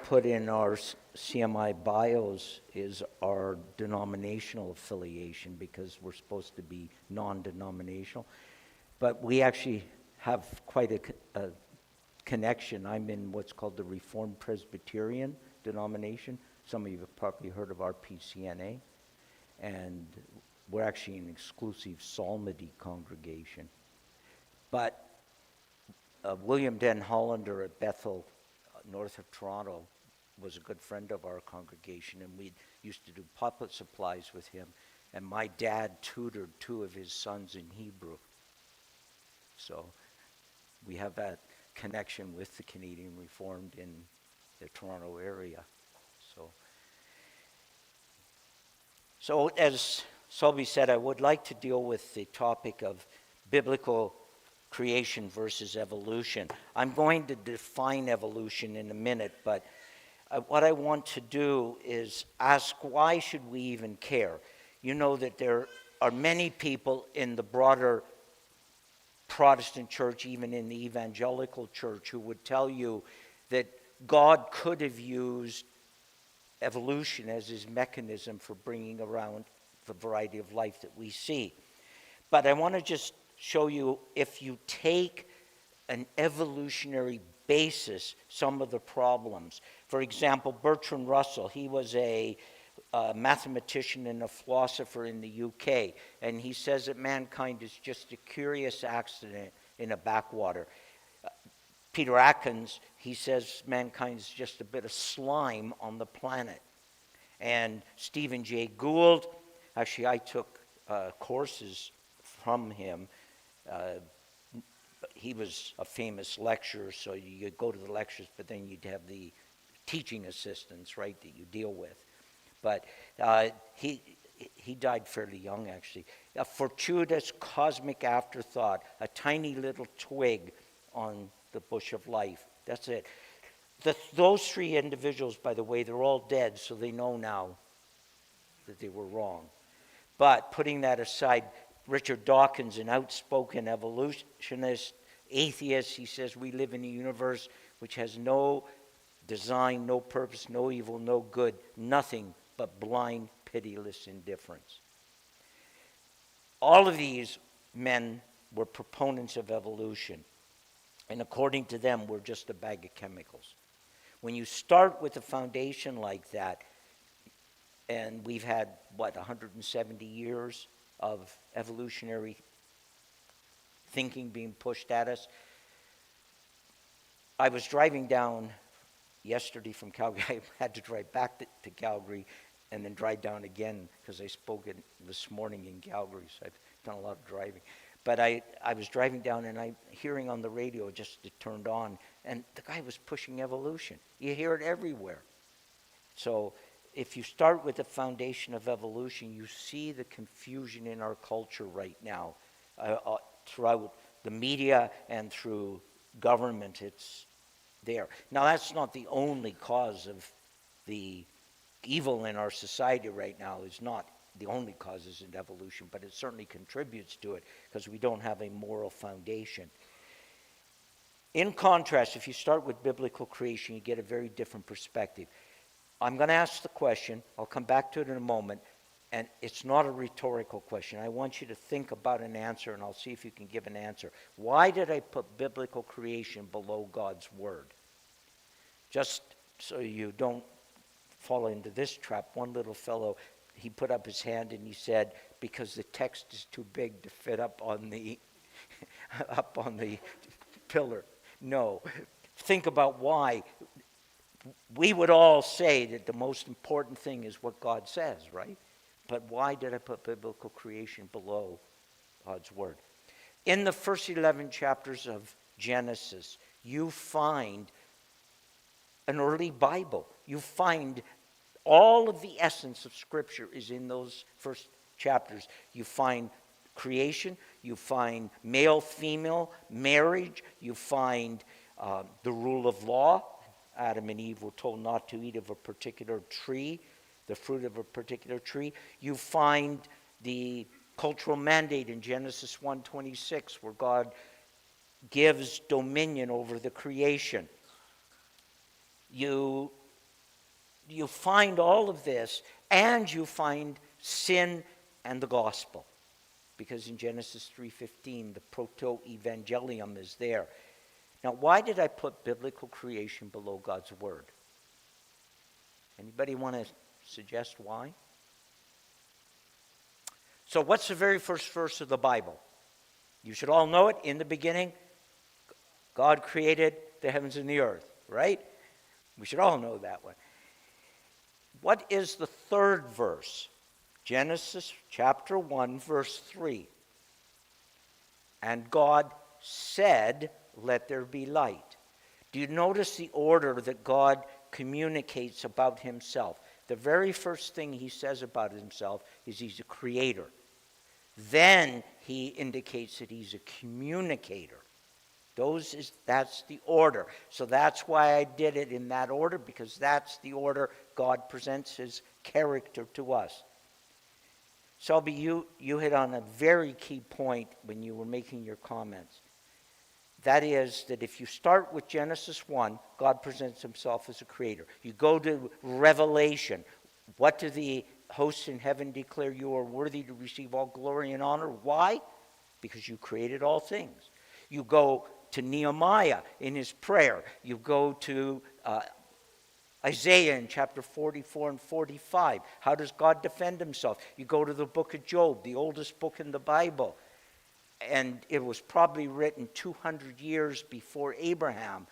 put in our CMI bios is our denominational affiliation, because we're supposed to be non-denominational. But we actually have quite a connection. I'm in what's called the Reformed Presbyterian denomination. Some of you have probably heard of RPCNA. And we're actually an exclusive psalmody congregation. But William Den Hollander at Bethel, north of Toronto, was a good friend of our congregation, and we used to do pulpit supplies with him. And my dad tutored 2 of his sons in Hebrew. So we have that connection with the Canadian Reformed in the Toronto area. So as Selby said, I would like to deal with the topic of biblical creation versus evolution. I'm going to define evolution in a minute, but what I want to do is ask, why should we even care? You know that there are many people in the broader Protestant church, even in the evangelical church, who would tell you that God could have used evolution as his mechanism for bringing around the variety of life that we see. But I want to just show you, if you take an evolutionary basis, some of the problems. For example, Bertrand Russell, he was a mathematician and a philosopher in the UK, and he says that mankind is just a curious accident in a backwater. Peter Atkins, he says mankind is just a bit of slime on the planet. And Stephen Jay Gould, actually I took courses from him. He was a famous lecturer, so you'd go to the lectures, but then you'd have the teaching assistants, right, that you deal with. But he died fairly young, actually. A fortuitous cosmic afterthought, a tiny little twig on the bush of life. That's it. Those 3 individuals, by the way, they're all dead, so they know now that they were wrong. But putting that aside, Richard Dawkins, an outspoken evolutionist, atheist, he says we live in a universe which has no design, no purpose, no evil, no good, nothing but blind, pitiless indifference. All of these men were proponents of evolution. And according to them, we're just a bag of chemicals. When you start with a foundation like that, and we've had, 170 years of evolutionary thinking being pushed at us. I was driving down yesterday from Calgary. I had to drive back to Calgary and then drive down again because I spoke this morning in Calgary, so I've done a lot of driving. But I was driving down, and I'm hearing on the radio, it turned on, and the guy was pushing evolution. You hear it everywhere. So if you start with the foundation of evolution, you see the confusion in our culture right now. Throughout the media and through government, it's there. Now, that's not the only cause of the evil in our society right now. Is not the only cause isn't evolution, but it certainly contributes to it because we don't have a moral foundation. In contrast, if you start with biblical creation, you get a very different perspective. I'm going to ask the question, I'll come back to it in a moment, and it's not a rhetorical question. I want you to think about an answer, and I'll see if you can give an answer. Why did I put biblical creation below God's word? Just so you don't fall into this trap, one little fellow, he put up his hand and he said, because the text is too big to fit up on the up on the pillar. No. Think about why. We would all say that the most important thing is what God says, right? But why did I put biblical creation below God's word? In the first 11 chapters of Genesis, you find an early Bible. You find all of the essence of Scripture is in those first chapters. You find creation, you find male, female, marriage, you find the rule of law. Adam and Eve were told not to eat of a particular tree, the fruit of a particular tree. You find the cultural mandate in Genesis 1:26, where God gives dominion over the creation. You you find all of this, and you find sin and the gospel. Because in Genesis 3:15, the proto-evangelium is there. Now, why did I put biblical creation below God's word? Anybody want to suggest why? So what's the very first verse of the Bible? You should all know it. In the beginning, God created the heavens and the earth, right? We should all know that one. What is the third verse? Genesis chapter 1, verse 3. And God said, let there be light. Do you notice the order that God communicates about himself? The very first thing he says about himself is he's a creator. Then he indicates that he's a communicator. That's the order. So that's why I did it in that order, because that's the order God presents his character to us. Selby, you hit on a very key point when you were making your comments. That is that if you start with Genesis 1, God presents himself as a creator. You go to Revelation. What do the hosts in heaven declare? You are worthy to receive all glory and honor. Why? Because you created all things. You go to Nehemiah in his prayer. You go to Isaiah in chapter 44 and 45. How does God defend himself? You go to the book of Job, the oldest book in the Bible. And it was probably written 200 years before Abraham.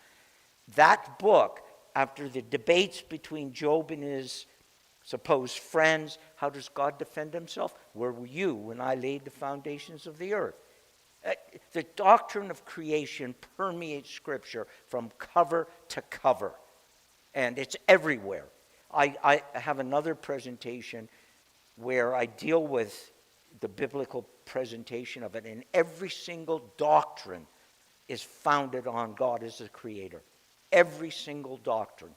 That book, after the debates between Job and his supposed friends, how does God defend himself? Where were you when I laid the foundations of the earth? The doctrine of creation permeates Scripture from cover to cover. And it's everywhere. I have another presentation where I deal with the biblical presentation of it, and every single doctrine is founded on God as the creator. Every single doctrine.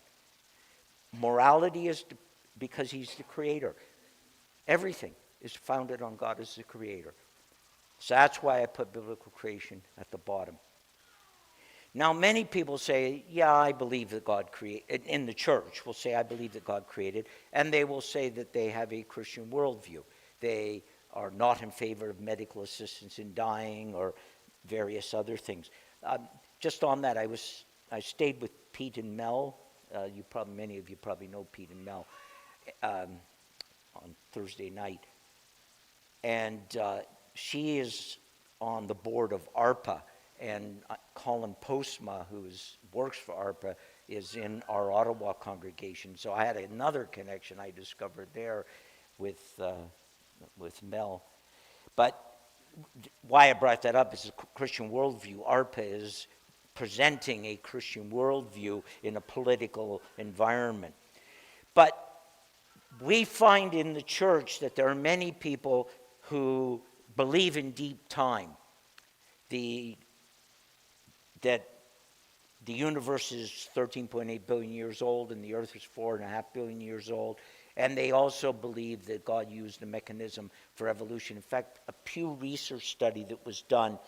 Morality is because he's the creator. Everything is founded on God as the creator. So that's why I put biblical creation at the bottom. Now, many people say, yeah, I believe that God created, in the church will say, I believe that God created, and they will say that they have a Christian worldview. They are not in favor of medical assistance in dying or various other things. Just on that, I stayed with Pete and Mel. Many of you probably know Pete and Mel on Thursday night. And she is on the board of ARPA, and Colin Postma, who works for ARPA, is in our Ottawa congregation. So I had another connection I discovered there with Mel. But why I brought that up is a Christian worldview. ARPA is presenting a Christian worldview in a political environment. But we find in the church that there are many people who believe in deep time. That the universe is 13.8 billion years old and the earth is 4.5 billion years old. And they also believe that God used a mechanism for evolution. In fact, a Pew Research study that was done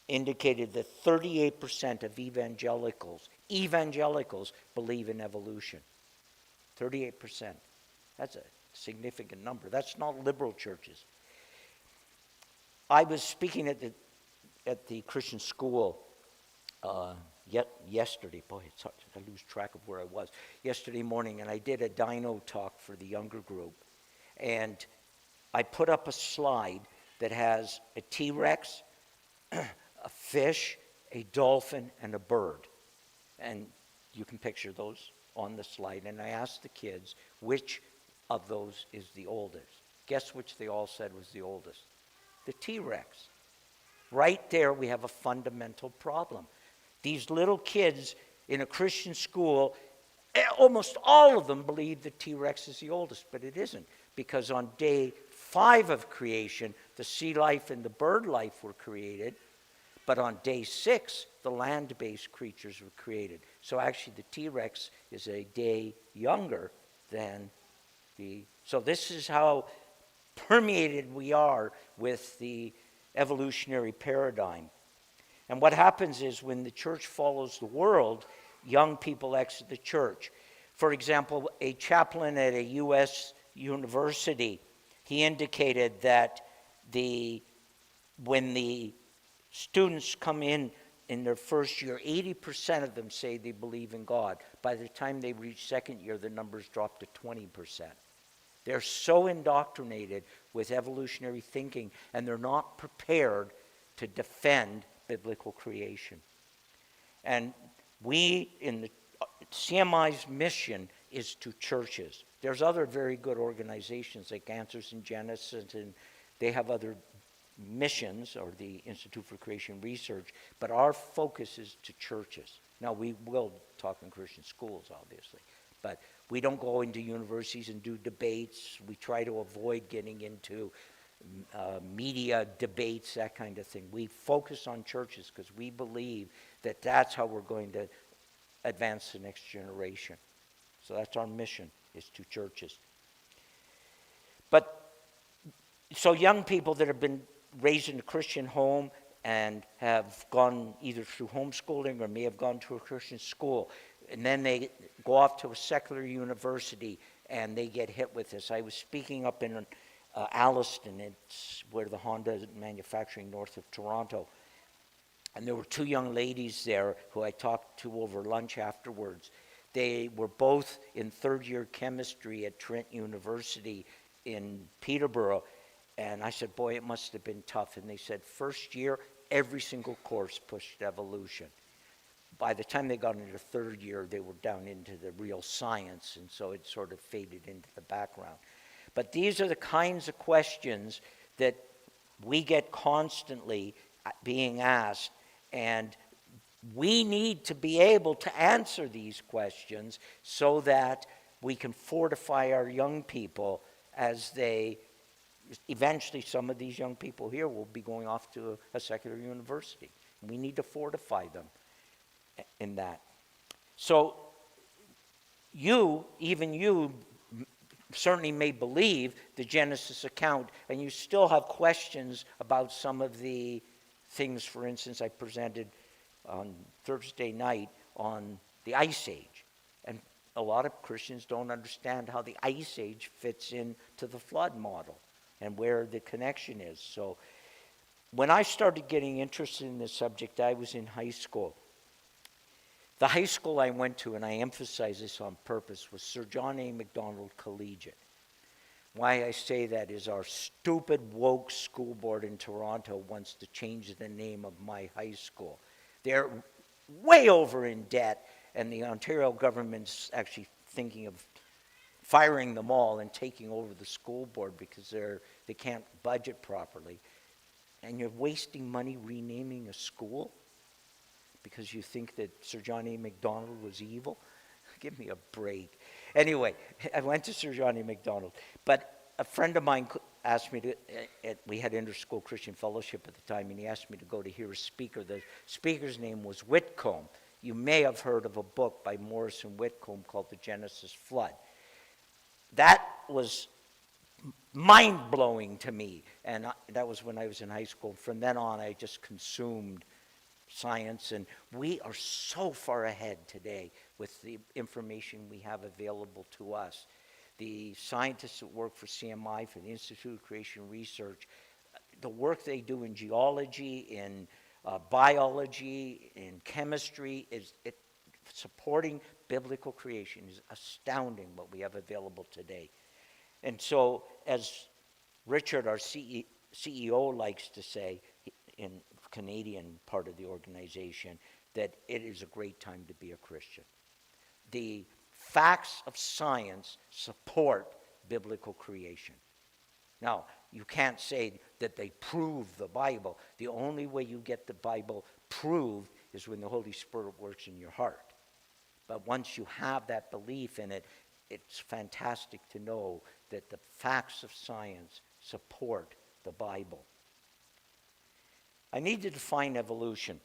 indicated that 38% of evangelicals believe in evolution. 38%. That's a significant number. That's not liberal churches. I was speaking at the Christian school yesterday. Boy, I lose track of where I was. Yesterday morning, and I did a dino talk for the younger group. And I put up a slide that has a T-Rex, a fish, a dolphin, and a bird. And you can picture those on the slide. And I asked the kids, which of those is the oldest? Guess which they all said was the oldest? The T-Rex. Right there, we have a fundamental problem. These little kids in a Christian school, almost all of them believe the T-Rex is the oldest, but it isn't. Because on day 5 of creation, the sea life and the bird life were created. But on day 6, the land-based creatures were created. So actually the T-Rex is a day younger than the... So this is how permeated we are with the evolutionary paradigm. And what happens is when the church follows the world, young people exit the church. For example, a chaplain at a U.S. university, he indicated that when the students come in their first year, 80% of them say they believe in God. By the time they reach second year, the numbers drop to 20%. They're so indoctrinated with evolutionary thinking, and they're not prepared to defend biblical creation. And we, in the CMI's mission is to churches. There's other very good organizations like Answers in Genesis, and they have other missions, or the Institute for Creation Research, but our focus is to churches. Now, we will talk in Christian schools, obviously, but we don't go into universities and do debates. We try to avoid getting into media debates, that kind of thing. We focus on churches because we believe that that's how we're going to advance the next generation. So that's our mission, is to churches. But so young people that have been raised in a Christian home and have gone either through homeschooling or may have gone to a Christian school, and then they go off to a secular university and they get hit with this. I was speaking up in Alliston, it's where the Honda is manufacturing north of Toronto, and there were two young ladies there who I talked to over lunch afterwards. They were both in third-year chemistry at Trent University in Peterborough, and I said, boy, it must have been tough. And they said, first year, every single course pushed evolution. By the time they got into third year, they were down into the real science, and so it sort of faded into the background. But these are the kinds of questions that we get constantly being asked, and we need to be able to answer these questions so that we can fortify our young people as they, eventually some of these young people here will be going off to a secular university. We need to fortify them in that. So even you certainly may believe the Genesis account, and you still have questions about some of the things. For instance, I presented on Thursday night on the Ice Age, and a lot of Christians don't understand how the Ice Age fits into the flood model and where the connection is. So when I started getting interested in this subject, I was in high school. The high school I went to, and I emphasize this on purpose, was Sir John A. Macdonald Collegiate. Why I say that is our stupid woke school board in Toronto wants to change the name of my high school. They're way over in debt, and the Ontario government's actually thinking of firing them all and taking over the school board because they can't budget properly. And you're wasting money renaming a school because you think that Sir John A. Macdonald was evil? Give me a break. Anyway, I went to Sir John A. Macdonald. But a friend of mine asked me to, we had Interschool Christian Fellowship at the time, and he asked me to go to hear a speaker. The speaker's name was Whitcomb. You may have heard of a book by Morrison Whitcomb called The Genesis Flood. That was mind-blowing to me, and that was when I was in high school. From then on, I just consumed science, and we are so far ahead today with the information we have available to us. The scientists that work for CMI, for the Institute of Creation Research, the work they do in geology, in biology, in chemistry, supporting biblical creation is astounding what we have available today. And so, as Richard, our CEO, likes to say in Canadian part of the organization, that it is a great time to be a Christian. The facts of science support biblical creation. Now, you can't say that they prove the Bible. The only way you get the Bible proved is when the Holy Spirit works in your heart. But once you have that belief in it, it's fantastic to know that the facts of science support the Bible. I need to define evolution.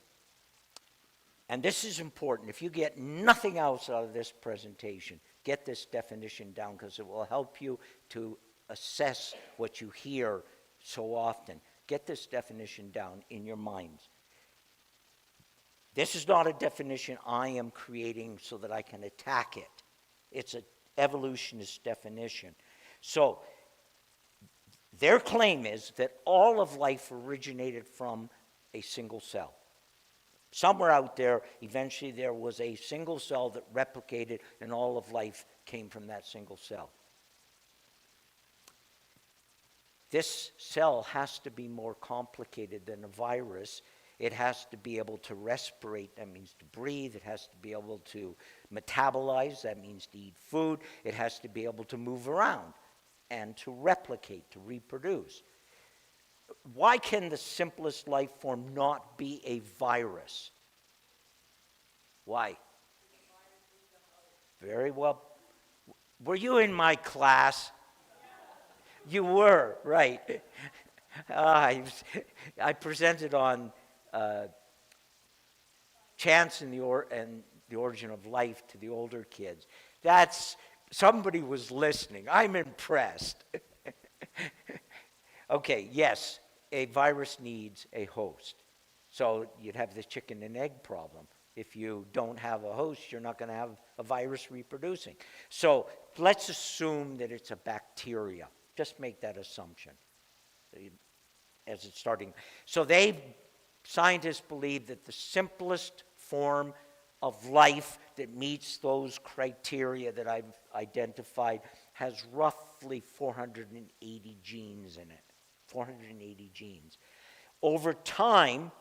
And this is important. If you get nothing else out of this presentation, get this definition down, because it will help you to assess what you hear so often. Get this definition down in your minds. This is not a definition I am creating so that I can attack it. It's an evolutionist definition. So their claim is that all of life originated from a single cell. Somewhere out there, eventually there was a single cell that replicated, and all of life came from that single cell. This cell has to be more complicated than a virus. It has to be able to respirate, that means to breathe. It has to be able to metabolize, that means to eat food. It has to be able to move around and to replicate, to reproduce. Why can the simplest life form not be a virus? Why? Very well. Were you in my class? You were, right. I presented on chance and the origin of life to the older kids. Somebody was listening. I'm impressed. Okay, yes, a virus needs a host. So you'd have the chicken and egg problem. If you don't have a host, you're not going to have a virus reproducing. So let's assume that it's a bacteria. Just make that assumption as it's starting. So scientists believe that the simplest form of life that meets those criteria that I've identified has roughly 480 genes in it. 480 genes. Over time,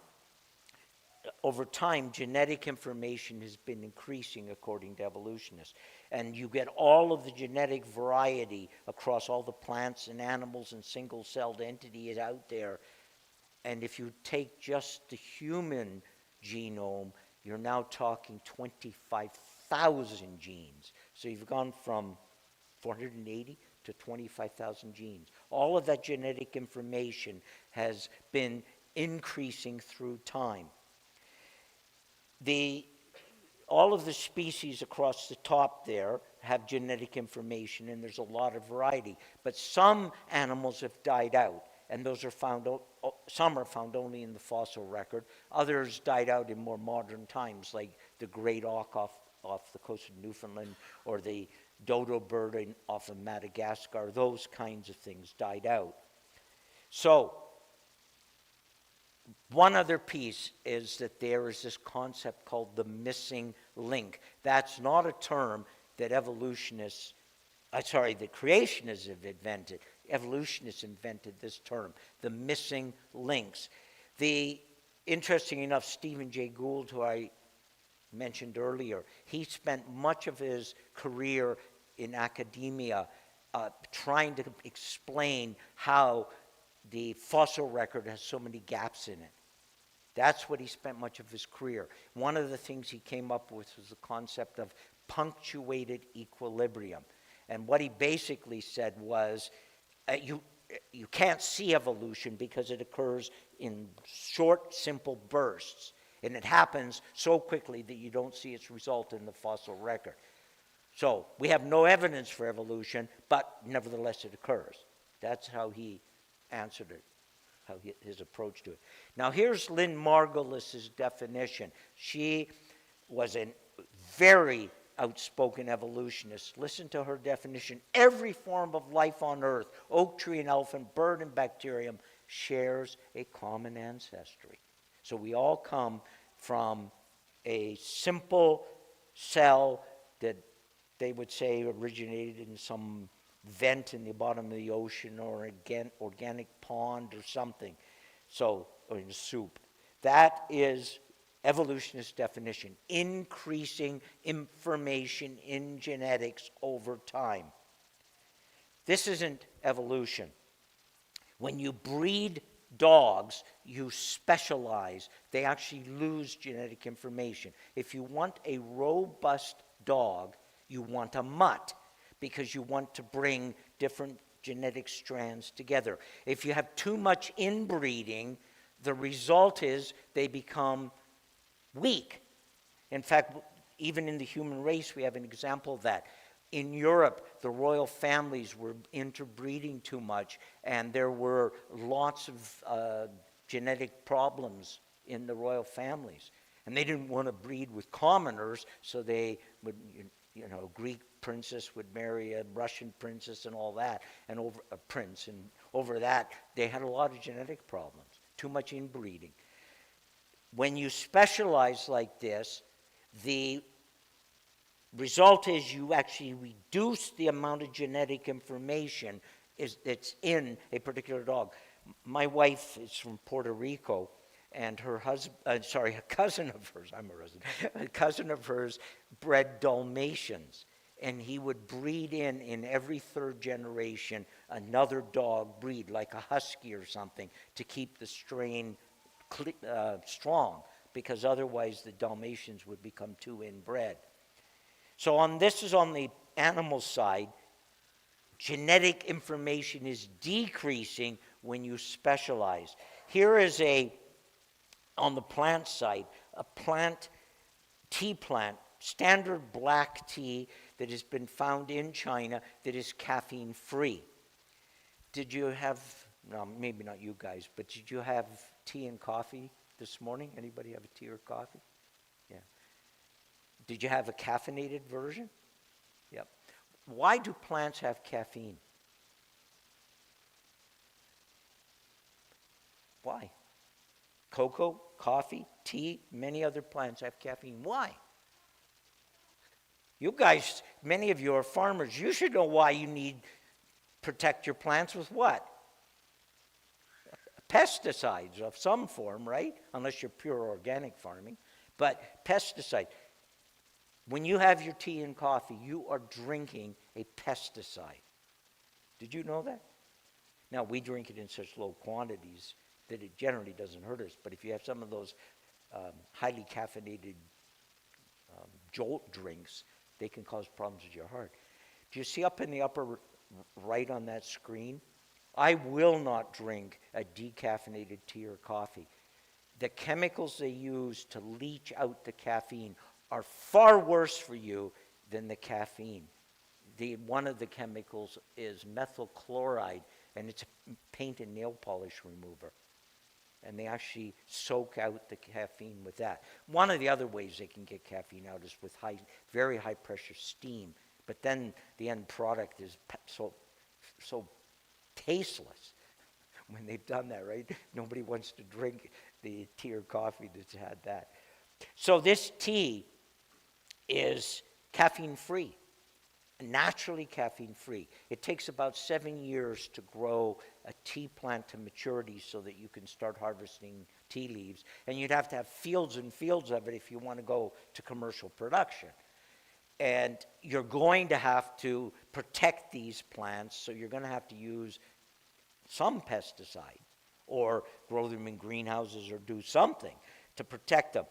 genetic information has been increasing according to evolutionists. And you get all of the genetic variety across all the plants and animals and single-celled entities out there. And if you take just the human genome, you're now talking 25,000 genes. So you've gone from 480 to 25,000 genes. All of that genetic information has been increasing through time. All of the species across the top there have genetic information, and there's a lot of variety. But some animals have died out, and those are some are found only in the fossil record. Others died out in more modern times, like the great auk off the coast of Newfoundland, or the dodo bird off of Madagascar. Those kinds of things died out. So one other piece is that there is this concept called the missing link. That's not a term that the creationists have invented. Evolutionists invented this term, the missing links. Interesting enough, Stephen Jay Gould, who I mentioned earlier, he spent much of his career in academia trying to explain how the fossil record has so many gaps in it. That's what he spent much of his career. One of the things he came up with was the concept of punctuated equilibrium. And what he basically said was, you can't see evolution because it occurs in short, simple bursts. And it happens so quickly that you don't see its result in the fossil record. So we have no evidence for evolution, but nevertheless it occurs. That's how he answered it, his approach to it. Now here's Lynn Margulis's definition. She was a very outspoken evolutionist. Listen to her definition. Every form of life on earth, oak tree and elephant, bird and bacterium, shares a common ancestry. So we all come from a simple cell that they would say originated in some vent in the bottom of the ocean or an organic pond or something, or in soup. That is evolutionist definition, increasing information in genetics over time. This isn't evolution. When you breed dogs, you specialize. They actually lose genetic information. If you want a robust dog, you want a mutt, because you want to bring different genetic strands together. If you have too much inbreeding, the result is they become weak. In fact, even in the human race, we have an example of that. In Europe, the royal families were interbreeding too much, and there were lots of genetic problems in the royal families. And they didn't want to breed with commoners, so they would, Greek princess would marry a Russian princess and all that, and over a prince, and over that, they had a lot of genetic problems, too much inbreeding. When you specialize like this, the result is you actually reduce the amount of genetic information that's in a particular dog. My wife is from Puerto Rico, and her husband, a cousin of hers, I'm a resident, a cousin of hers bred Dalmatians, and he would breed in every third generation another dog breed, like a husky or something, to keep the strain strong, because otherwise the Dalmatians would become too inbred. So this is on the animal side. Genetic information is decreasing when you specialize. Here is on the plant side, a tea plant, standard black tea that has been found in China that is caffeine free. Did you have, no, maybe not you guys, but did you have tea and coffee this morning? Anybody have a tea or coffee? Yeah. Did you have a caffeinated version? Yep. Why do plants have caffeine? Why? Cocoa, coffee, tea, many other plants have caffeine. Why? You guys, many of you are farmers. You should know why you need protect your plants with what? Pesticides of some form, right? Unless you're pure organic farming. But pesticide. When you have your tea and coffee, you are drinking a pesticide. Did you know that? Now, we drink it in such low quantities that it generally doesn't hurt us. But if you have some of those highly caffeinated jolt drinks, they can cause problems with your heart. Do you see up in the upper right on that screen? I will not drink a decaffeinated tea or coffee. The chemicals they use to leach out the caffeine are far worse for you than the caffeine. One of the chemicals is methyl chloride, and it's a paint and nail polish remover. And they actually soak out the caffeine with that. One of the other ways they can get caffeine out is with very high pressure steam. But then the end product is so tasteless when they've done that, right? Nobody wants to drink the tea or coffee that's had that. So this tea is caffeine-free, naturally caffeine-free. It takes about 7 years to grow a tea plant to maturity so that you can start harvesting tea leaves. And you'd have to have fields and fields of it if you want to go to commercial production. And you're going to have to protect these plants, so you're going to have to use some pesticide or grow them in greenhouses or do something to protect them.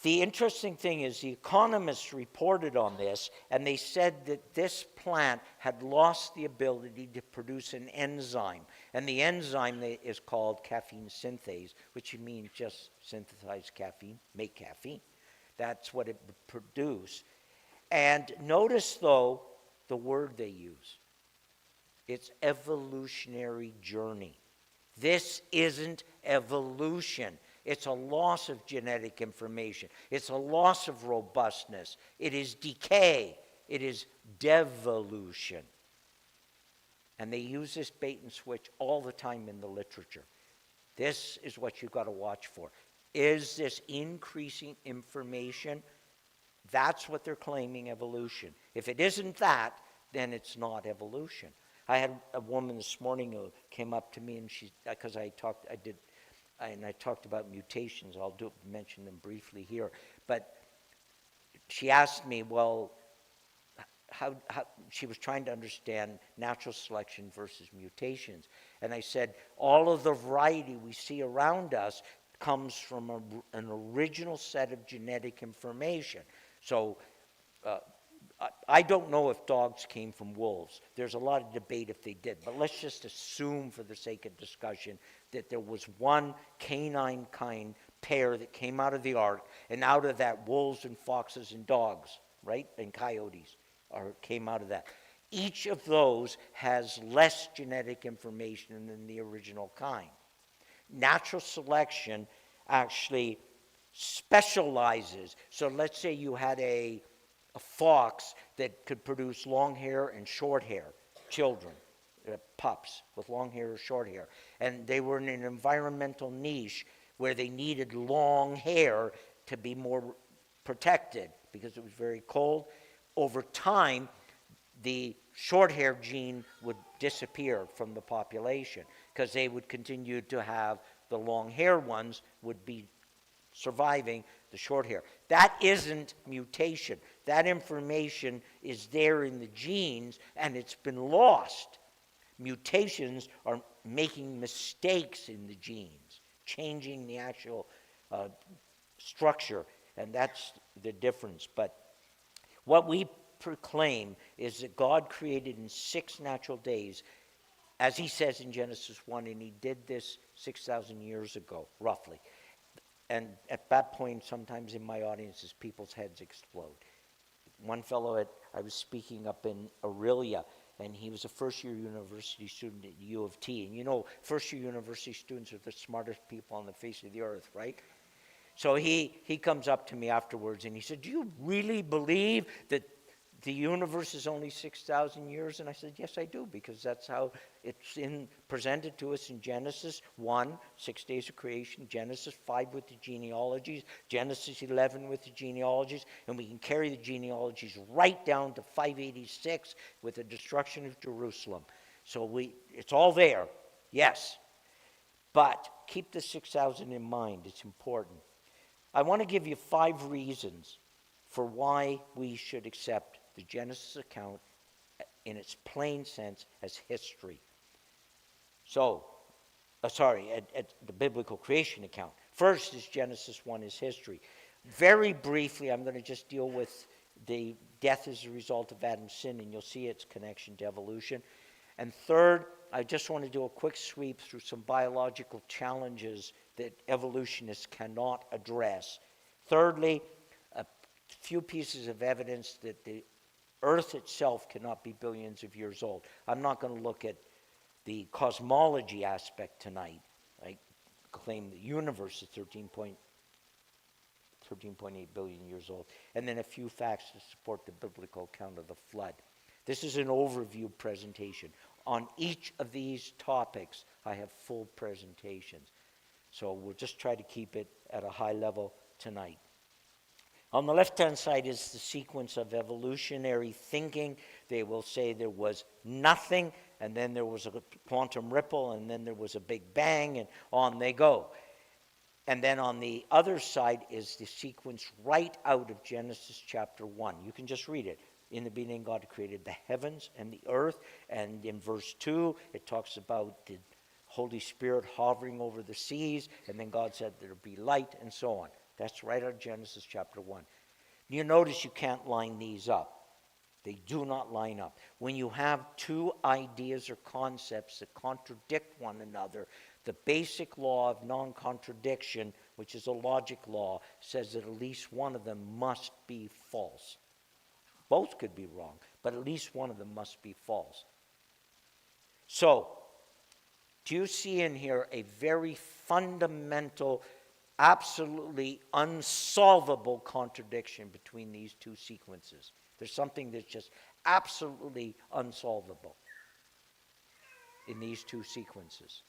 The interesting thing is the economists reported on this, and they said that this plant had lost the ability to produce an enzyme. And the enzyme is called caffeine synthase, which means just synthesize caffeine, make caffeine. That's what it would produce. And notice, though, the word they use. It's evolutionary journey. This isn't evolution. It's a loss of genetic information. It's a loss of robustness. It is decay. It is devolution. And they use this bait and switch all the time in the literature. This is what you've got to watch for. Is this increasing information? That's what they're claiming evolution. If it isn't that, then it's not evolution. I had a woman this morning who came up to me, and because I talked about mutations. I'll mention them briefly here. But she asked me, well, how she was trying to understand natural selection versus mutations. And I said, all of the variety we see around us comes from an original set of genetic information. So I don't know if dogs came from wolves. There's a lot of debate if they did. But let's just assume, for the sake of discussion, that there was one canine kind pair that came out of the ark, and out of that wolves and foxes and dogs, right, and coyotes came out of that. Each of those has less genetic information than the original kind. Natural selection actually specializes. So let's say you had a a fox that could produce long hair and short hair, children, pups with long hair or short hair. And they were in an environmental niche where they needed long hair to be more protected because it was very cold. Over time, the short hair gene would disappear from the population because they would continue to have the long hair ones would be surviving the short hair. That isn't mutation. That information is there in the genes and it's been lost. Mutations are making mistakes in the genes, changing the actual structure, and that's the difference. But what we proclaim is that God created in 6 natural days, as he says in Genesis 1, and he did this 6,000 years ago, roughly. And at that point, sometimes in my audiences, people's heads explode. One fellow I was speaking up in Aurelia, and he was a first-year university student at U of T. And you know, first-year university students are the smartest people on the face of the earth, right? So he comes up to me afterwards, and he said, do you really believe that the universe is only 6,000 years? And I said, yes, I do, because that's how it's presented to us in Genesis 1, 6 days of creation, Genesis 5 with the genealogies, Genesis 11 with the genealogies, and we can carry the genealogies right down to 586 with the destruction of Jerusalem. So it's all there, yes. But keep the 6,000 in mind, it's important. I want to give you 5 reasons for why we should accept the Genesis account in its plain sense as history. So, at the biblical creation account. First is Genesis 1 is history. Very briefly, I'm going to just deal with the death as a result of Adam's sin, and you'll see its connection to evolution. And third, I just want to do a quick sweep through some biological challenges that evolutionists cannot address. Thirdly, a few pieces of evidence that the Earth itself cannot be billions of years old. I'm not going to look at the cosmology aspect tonight. I claim the universe is 13.8 billion years old. And then a few facts to support the biblical account of the flood. This is an overview presentation. On each of these topics, I have full presentations. So we'll just try to keep it at a high level tonight. On the left-hand side is the sequence of evolutionary thinking. They will say there was nothing, and then there was a quantum ripple, and then there was a big bang, and on they go. And then on the other side is the sequence right out of Genesis chapter 1. You can just read it. In the beginning, God created the heavens and the earth, and in verse 2, it talks about the Holy Spirit hovering over the seas, and then God said there be light, and so on. That's right out of Genesis chapter 1. You notice you can't line these up. They do not line up. When you have two ideas or concepts that contradict one another, the basic law of non-contradiction, which is a logic law, says that at least one of them must be false. Both could be wrong, but at least one of them must be false. So, do you see in here a very fundamental, absolutely unsolvable contradiction between these two sequences? There's something that's just absolutely unsolvable in these two sequences.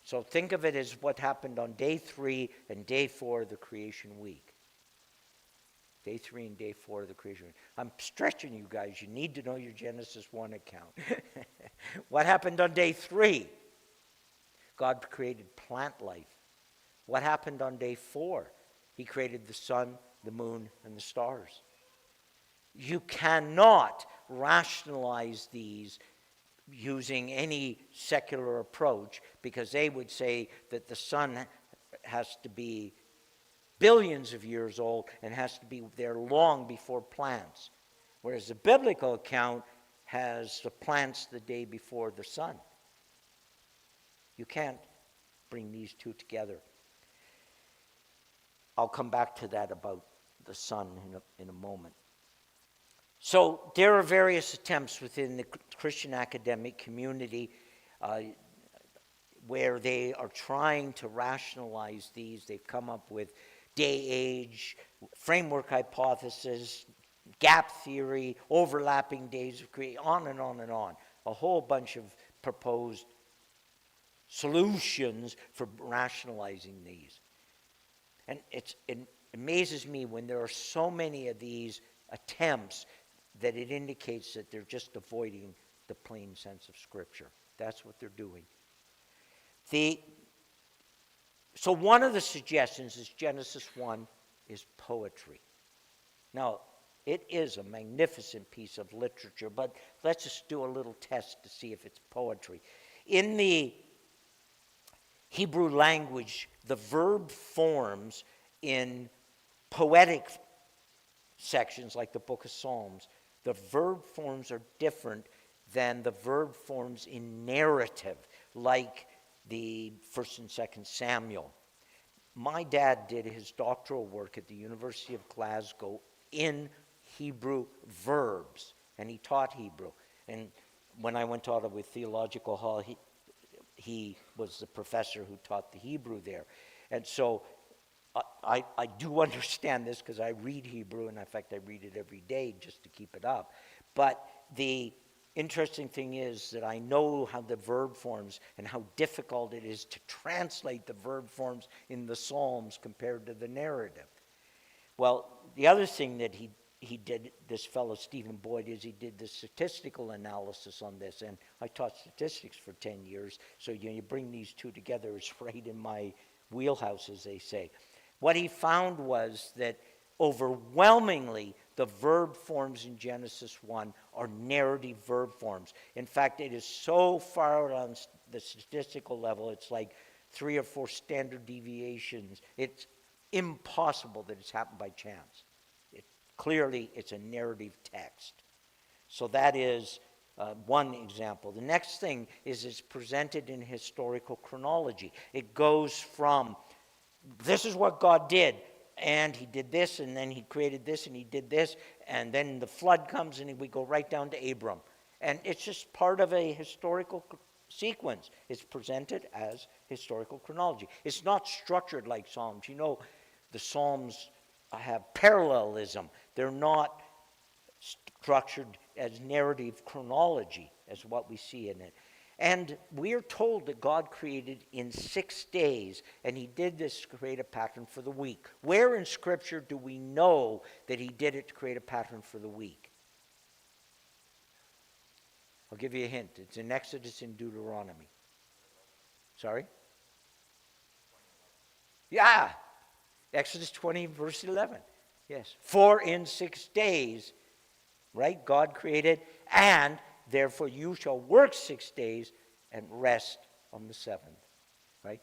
So think of it as what happened on day 3 and day 4 of the creation week. Day 3 and day 4 of the creation week. I'm stretching you guys. You need to know your Genesis 1 account. What happened on day 3? God created plant life. What happened on day 4? He created the sun, the moon, and the stars. You cannot rationalize these using any secular approach, because they would say that the sun has to be billions of years old and has to be there long before plants, whereas the biblical account has the plants the day before the sun. You can't bring these two together. I'll come back to that about the sun in a moment. So there are various attempts within the Christian academic community where they are trying to rationalize these. They've come up with day-age, framework hypothesis, gap theory, overlapping days of creation, on and on and on. A whole bunch of proposed solutions for rationalizing these. And it amazes me when there are so many of these attempts that it indicates that they're just avoiding the plain sense of Scripture. That's what they're doing. So one of the suggestions is Genesis 1 is poetry. Now, it is a magnificent piece of literature, but let's just do a little test to see if it's poetry. In the Hebrew language, the verb forms in poetic sections like the book of Psalms, the verb forms are different than the verb forms in narrative, like the 1st and 2nd Samuel. My dad did his doctoral work at the University of Glasgow in Hebrew verbs, and he taught Hebrew. And when I went to Ottawa Theological Hall, he was the professor who taught the Hebrew there. And so I do understand this because I read Hebrew, and in fact I read it every day just to keep it up. But the interesting thing is that I know how the verb forms and how difficult it is to translate the verb forms in the Psalms compared to the narrative. Well, the other thing that he did, this fellow Stephen Boyd, is he did the statistical analysis on this, and I taught statistics for 10 years, so you bring these two together, it's right in my wheelhouse, as they say. What he found was that overwhelmingly the verb forms in Genesis 1 are narrative verb forms. In fact, it is so far out on the statistical level, it's like 3 or 4 standard deviations. It's impossible that it's happened by chance. Clearly, it's a narrative text. So that is one example. The next thing is it's presented in historical chronology. It goes from, this is what God did, and he did this, and then he created this, and he did this, and then the flood comes, and we go right down to Abram. And it's just part of a historical sequence. It's presented as historical chronology. It's not structured like Psalms. You know, the Psalms have parallelism. They're not structured as narrative chronology as what we see in it. And we are told that God created in 6 days, and he did this to create a pattern for the week. Where in Scripture do we know that he did it to create a pattern for the week? I'll give you a hint. It's in Exodus and Deuteronomy. Sorry? Yeah. Exodus 20, verse 11. Yes. For in 6 days, right, God created, and therefore you shall work 6 days and rest on the 7th, right?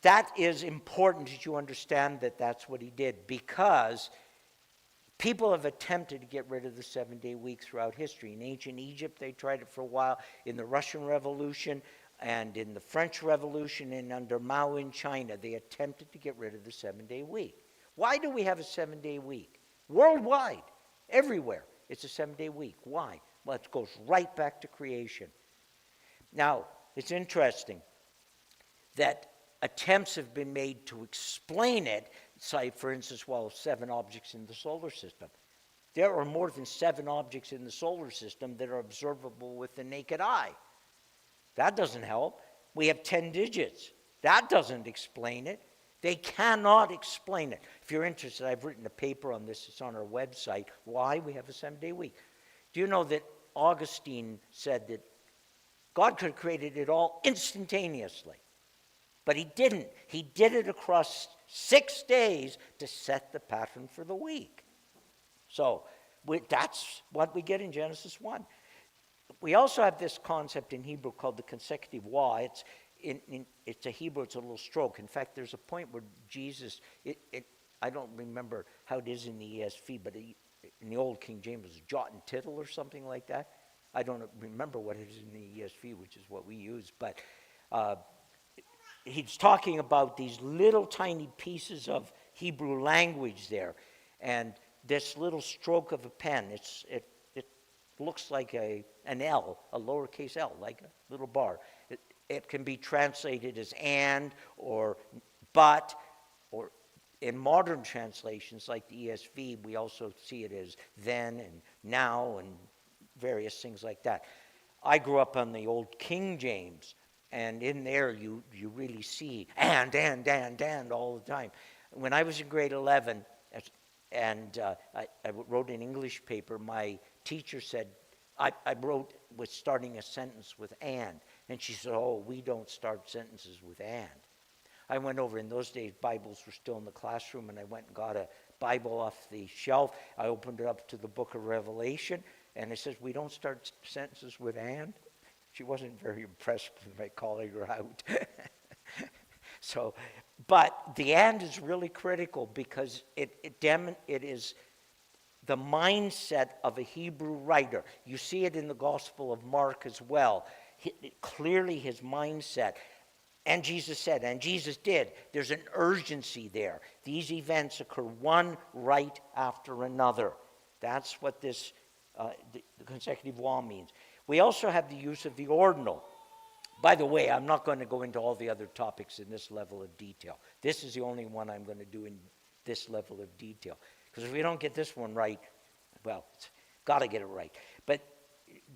That is important that you understand that that's what he did, because people have attempted to get rid of the 7-day week throughout history. In ancient Egypt, they tried it for a while. In the Russian Revolution and in the French Revolution and under Mao in China, they attempted to get rid of the 7-day week. Why do we have a 7-day week? Worldwide, everywhere, it's a 7-day week. Why? Well, it goes right back to creation. Now, it's interesting that attempts have been made to explain it, say, for instance, 7 objects in the solar system. There are more than 7 objects in the solar system that are observable with the naked eye. That doesn't help. We have 10 digits. That doesn't explain it. They cannot explain it. If you're interested, I've written a paper on this. It's on our website, why we have a 7-day week. Do you know that Augustine said that God could have created it all instantaneously? But he didn't. He did it across 6 days to set the pattern for the week. So that's what we get in Genesis 1. We also have this concept in Hebrew called the consecutive wa. It's a Hebrew, it's a little stroke. In fact, there's a point where Jesus, I don't remember how it is in the ESV, but in the old King James, it was jot and tittle or something like that. I don't remember what it is in the ESV, which is what we use, but he's talking about these little tiny pieces of Hebrew language there, and this little stroke of a pen, it looks like an L, a lowercase L, like a little bar. It can be translated as and or but or in modern translations like the ESV, we also see it as then and now and various things like that. I grew up on the old King James, and in there you really see and all the time. When I was in grade 11, and I wrote an English paper, my teacher said, I was starting a sentence with and she said, oh, we don't start sentences with and. I went over, in those days, Bibles were still in the classroom, and I went and got a Bible off the shelf. I opened it up to the book of Revelation, and it says, we don't start sentences with and. She wasn't very impressed with my calling her out. So, but the and is really critical because it is the mindset of a Hebrew writer. You see it in the Gospel of Mark as well. Clearly his mindset. And Jesus said, and Jesus did. There's an urgency there. These events occur one right after another. That's what this the consecutive law means. We also have the use of the ordinal. By the way, I'm not going to go into all the other topics in this level of detail. This is the only one I'm going to do in this level of detail. Because if we don't get this one right, well, got to get it right. But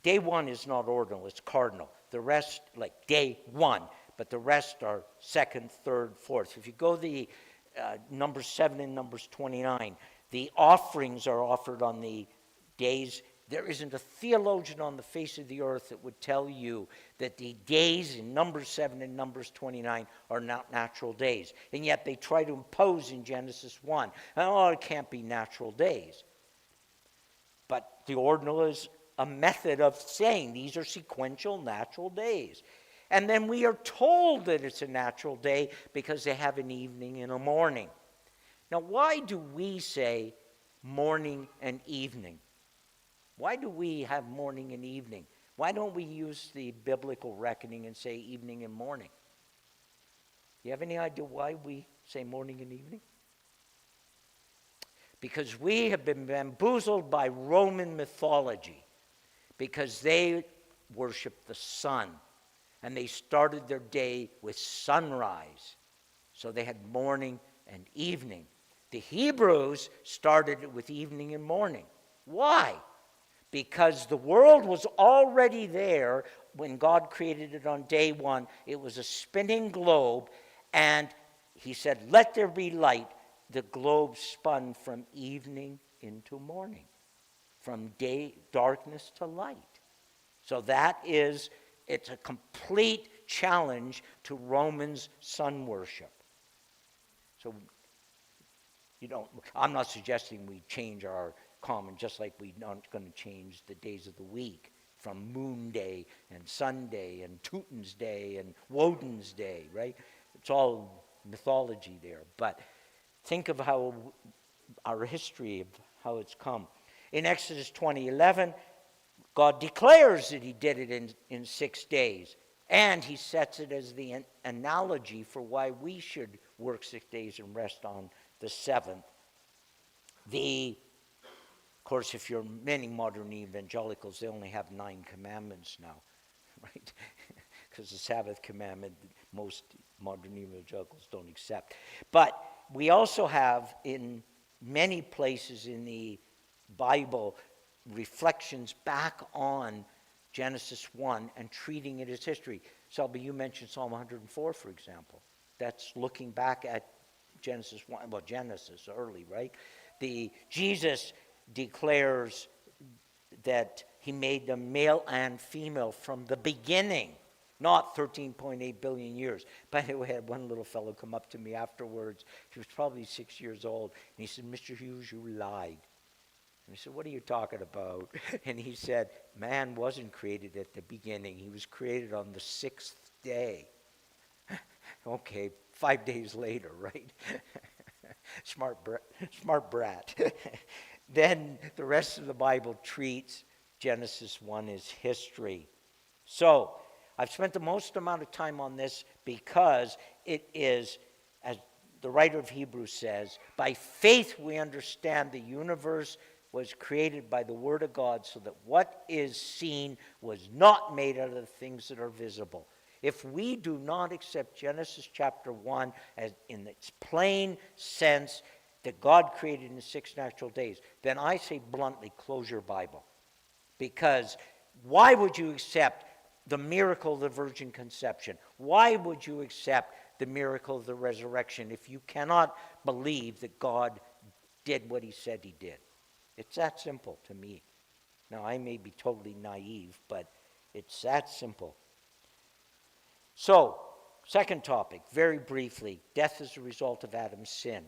day one is not ordinal, it's cardinal. The rest, like day one, but the rest are second, third, fourth. If you go the Numbers 7 and Numbers 29, the offerings are offered on the days. There isn't a theologian on the face of the earth that would tell you that the days in Numbers 7 and Numbers 29 are not natural days. And yet they try to impose in Genesis 1, oh, it can't be natural days. But the ordinal is a method of saying these are sequential natural days. And then we are told that it's a natural day because they have an evening and a morning. Now, why do we say morning and evening? Why do we have morning and evening? Why don't we use the biblical reckoning and say evening and morning? You have any idea why we say morning and evening? Because we have been bamboozled by Roman mythology, because they worshiped the sun. And they started their day with sunrise. So they had morning and evening. The Hebrews started it with evening and morning. Why? Because the world was already there when God created it on day one. It was a spinning globe. And he said, let there be light. The globe spun from evening into morning. From darkness to light. So that is... it's a complete challenge to Romans' sun worship. So, I'm not suggesting we change our common, just like we're not going to change the days of the week from Moon Day and Sunday and Teuton's Day and Woden's Day, right? It's all mythology there. But think of how our history of how it's come. In Exodus 20:11, God declares that he did it in 6 days. And he sets it as the analogy for why we should work 6 days and rest on the seventh. Of course, if you're many modern evangelicals, they only have 9 commandments now, right? Because the Sabbath commandment, most modern evangelicals don't accept. But we also have in many places in the Bible reflections back on Genesis 1 and treating it as history. Selby, you mentioned Psalm 104, for example. That's looking back at Genesis 1, well, Genesis early, right? Jesus declares that he made them male and female from the beginning, not 13.8 billion years. By the way, I had one little fellow come up to me afterwards. He was probably 6 years old, and he said, Mr. Hughes, you lied. And I said, what are you talking about? And he said, man wasn't created at the beginning. He was created on the 6th day. Okay, 5 days later, right? Smart brat. Then the rest of the Bible treats Genesis 1 as history. So I've spent the most amount of time on this because it is, as the writer of Hebrews says, by faith we understand the universe was created by the word of God, so that what is seen was not made out of the things that are visible. If we do not accept Genesis chapter 1 as in its plain sense that God created in 6 natural days, then I say bluntly, close your Bible. Because why would you accept the miracle of the virgin conception? Why would you accept the miracle of the resurrection if you cannot believe that God did what he said he did? It's that simple to me. Now, I may be totally naive, but it's that simple. So, second topic, very briefly, death as a result of Adam's sin.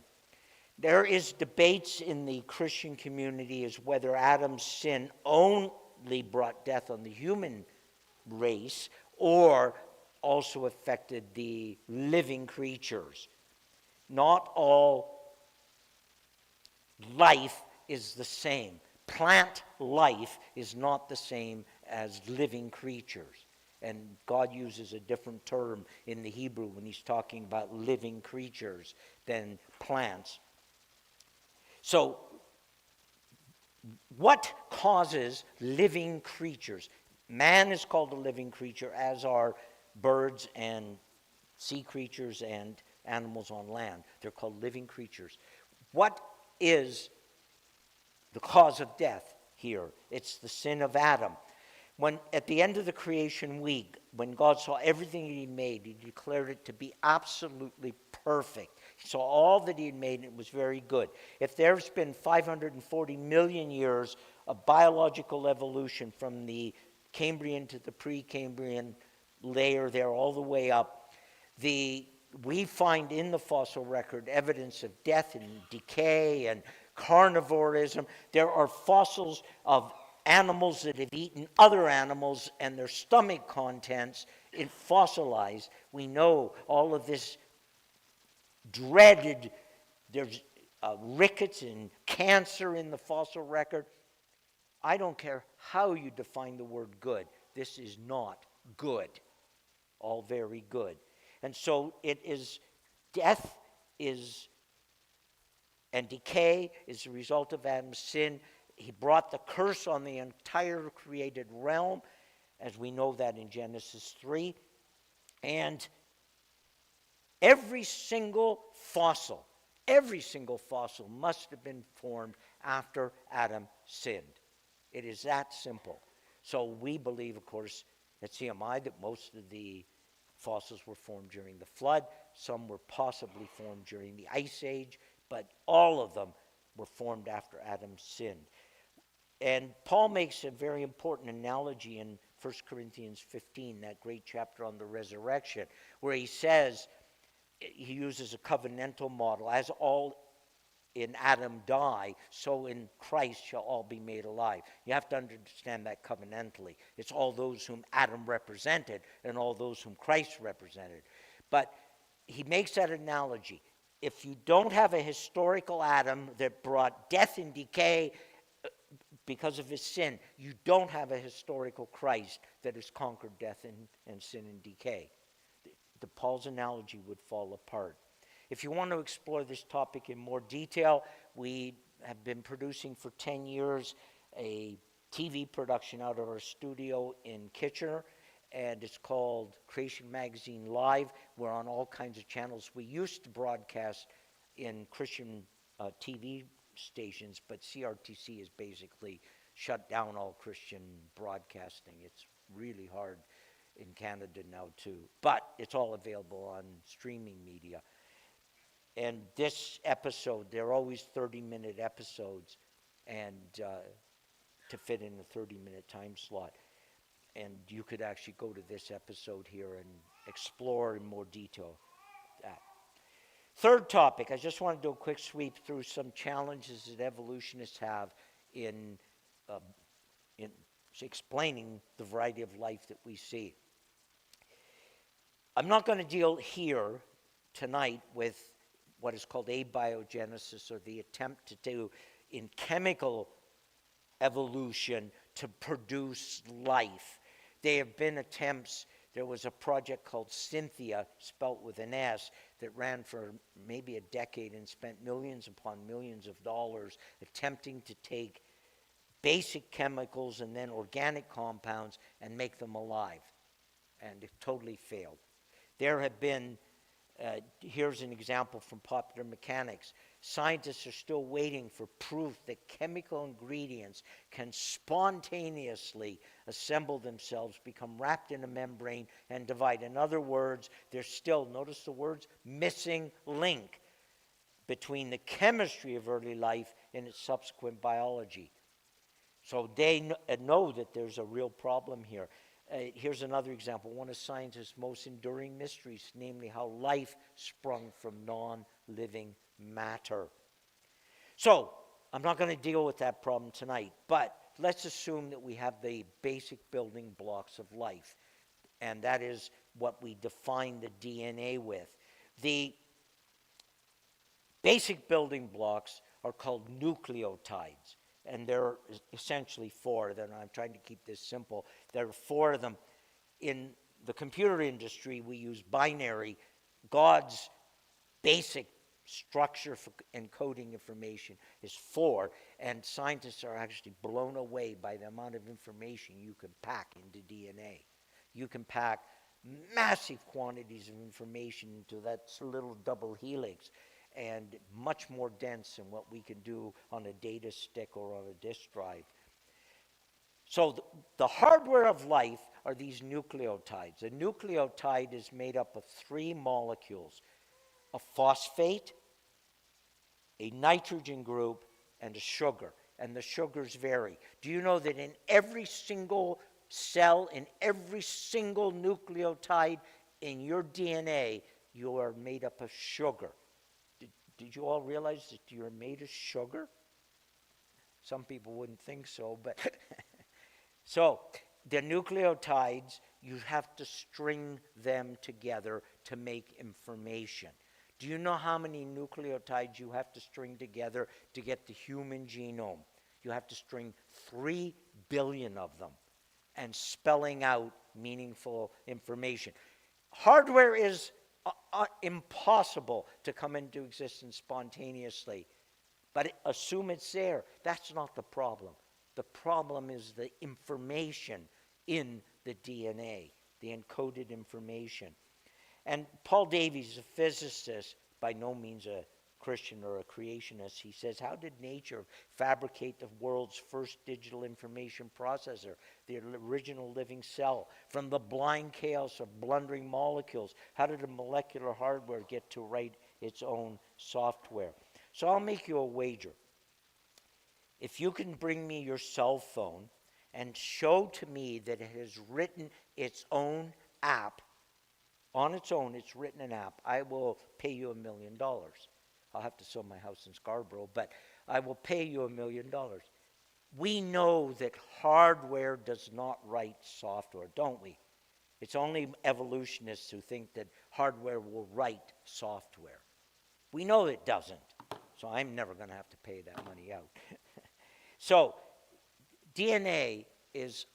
There is debates in the Christian community as whether Adam's sin only brought death on the human race or also affected the living creatures. Not all life is the same. Plant life is not the same as living creatures. And God uses a different term in the Hebrew when he's talking about living creatures than plants. So, what causes living creatures? Man is called a living creature, as are birds and sea creatures and animals on land. They're called living creatures. What is the cause of death here? It's the sin of Adam. When at the end of the creation week, when God saw everything he made, he declared it to be absolutely perfect. He saw all that he had made, and it was very good. If there's been 540 million years of biological evolution from the Cambrian to the Precambrian layer there all the way up, we find in the fossil record evidence of death and decay and carnivorism. There are fossils of animals that have eaten other animals and their stomach contents fossilized. We know all of this dreaded, there's rickets and cancer in the fossil record. I don't care how you define the word good. This is not good. All very good. And so it is, death is, and decay is the result of Adam's sin. He brought the curse on the entire created realm, as we know that in Genesis 3. And every single fossil must have been formed after Adam sinned. It is that simple. So we believe, of course, at CMI that most of the fossils were formed during the flood. Some were possibly formed during the Ice Age, but all of them were formed after Adam sinned. And Paul makes a very important analogy in 1 Corinthians 15, that great chapter on the resurrection, where he says, he uses a covenantal model, as all in Adam die, so in Christ shall all be made alive. You have to understand that covenantally. It's all those whom Adam represented and all those whom Christ represented. But he makes that analogy. If you don't have a historical Adam that brought death and decay because of his sin, you don't have a historical Christ that has conquered death and sin and decay. Paul's analogy would fall apart. If you want to explore this topic in more detail, we have been producing for 10 years a TV production out of our studio in Kitchener, and it's called Creation Magazine Live. We're on all kinds of channels. We used to broadcast in Christian TV stations, but CRTC has basically shut down all Christian broadcasting. It's really hard in Canada now too, but it's all available on streaming media. And this episode, they're always 30-minute episodes, and to fit in a 30-minute time slot. And you could actually go to this episode here and explore in more detail that. Third topic, I just want to do a quick sweep through some challenges that evolutionists have in explaining the variety of life that we see. I'm not going to deal here tonight with what is called abiogenesis, or the attempt to do in chemical evolution to produce life. There have been attempts. There was a project called Cynthia, spelt with an S, that ran for maybe a decade and spent millions upon millions of dollars attempting to take basic chemicals and then organic compounds and make them alive. and it totally failed. There have been, here's an example from Popular Mechanics. Scientists are still waiting for proof that chemical ingredients can spontaneously assemble themselves, become wrapped in a membrane, and divide. In other words, there's still, notice the words, missing link between the chemistry of early life and its subsequent biology. So they know that there's a real problem here. Here's another example, one of scientists' most enduring mysteries, namely how life sprung from non-living matter. So, I'm not going to deal with that problem tonight, but let's assume that we have the basic building blocks of life, and that is what we define the DNA with. The basic building blocks are called nucleotides, and there are essentially four. Then I'm trying to keep this simple. There are four of them. In the computer industry, we use binary. God's basic structure for encoding information is four, and scientists are actually blown away by the amount of information you can pack into DNA. You can pack massive quantities of information into that little double helix, and much more dense than what we can do on a data stick or on a disk drive. So the hardware of life are these nucleotides. A nucleotide is made up of three molecules: a phosphate, a nitrogen group, and a sugar. And the sugars vary. Do you know that in every single cell, in every single nucleotide in your DNA, you are made up of sugar? Did you all realize that you're made of sugar? Some people wouldn't think so, but so the nucleotides, you have to string them together to make information. Do you know how many nucleotides you have to string together to get the human genome? You have to string 3 billion of them, and spelling out meaningful information. Hardware is impossible to come into existence spontaneously, but assume it's there. That's not the problem. The problem is the information in the DNA, the encoded information. And Paul Davies, a physicist, by no means a Christian or a creationist, he says, how did nature fabricate the world's first digital information processor, the original living cell, from the blind chaos of blundering molecules? How did the molecular hardware get to write its own software? So I'll make you a wager. If you can bring me your cell phone and show to me that it has written its own app, on its own, it's written an app, I will pay you $1 million. I'll have to sell my house in Scarborough, but I will pay you $1 million. We know that hardware does not write software, don't we? It's only evolutionists who think that hardware will write software. We know it doesn't, so I'm never going to have to pay that money out. So DNA is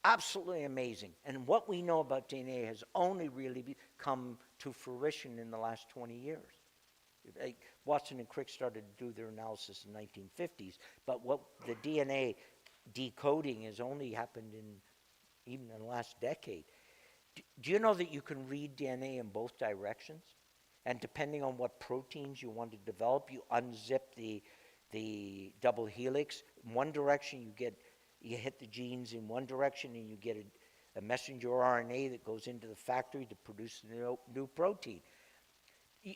absolutely amazing. And what we know about DNA has only really come to fruition in the last 20 years. Watson and Crick started to do their analysis in the 1950s, but what the DNA decoding has only happened even in the last decade. Do you know that you can read DNA in both directions? And depending on what proteins you want to develop, you unzip the double helix. In one direction, you hit the genes in one direction, and you get a messenger RNA that goes into the factory to produce a new protein.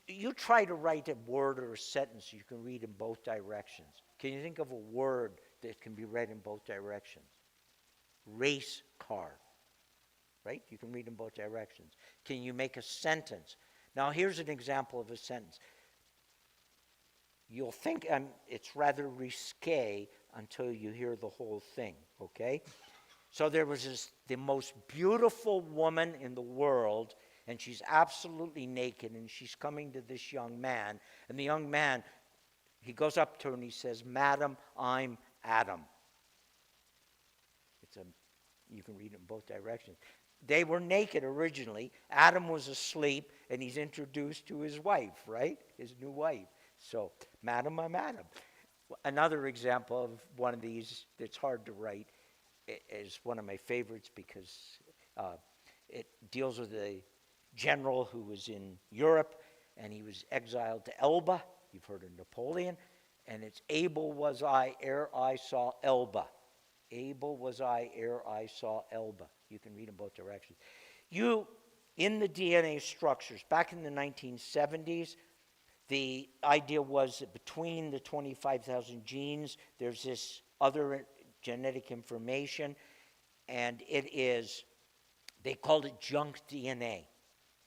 You try to write a word or a sentence you can read in both directions. Can you think of a word that can be read in both directions? Race car, right? You can read in both directions. Can you make a sentence? Now, here's an example of a sentence. You'll think it's rather risque until you hear the whole thing, okay? So there was the most beautiful woman in the world, and she's absolutely naked, and she's coming to this young man, and the young man, he goes up to her and he says, "Madam, I'm Adam." You can read it in both directions. They were naked originally. Adam was asleep, and he's introduced to his wife, right? His new wife. So, "Madam, I'm Adam." Another example of one of these that's hard to write is one of my favorites because It deals with a general who was in Europe, and he was exiled to Elba. You've heard of Napoleon. And it's able was I ere I saw Elba. Able was I ere I saw Elba. You can read in both directions. In the DNA structures, back in the 1970s, the idea was that between the 25,000 genes, there's this other genetic information, and they called it junk DNA.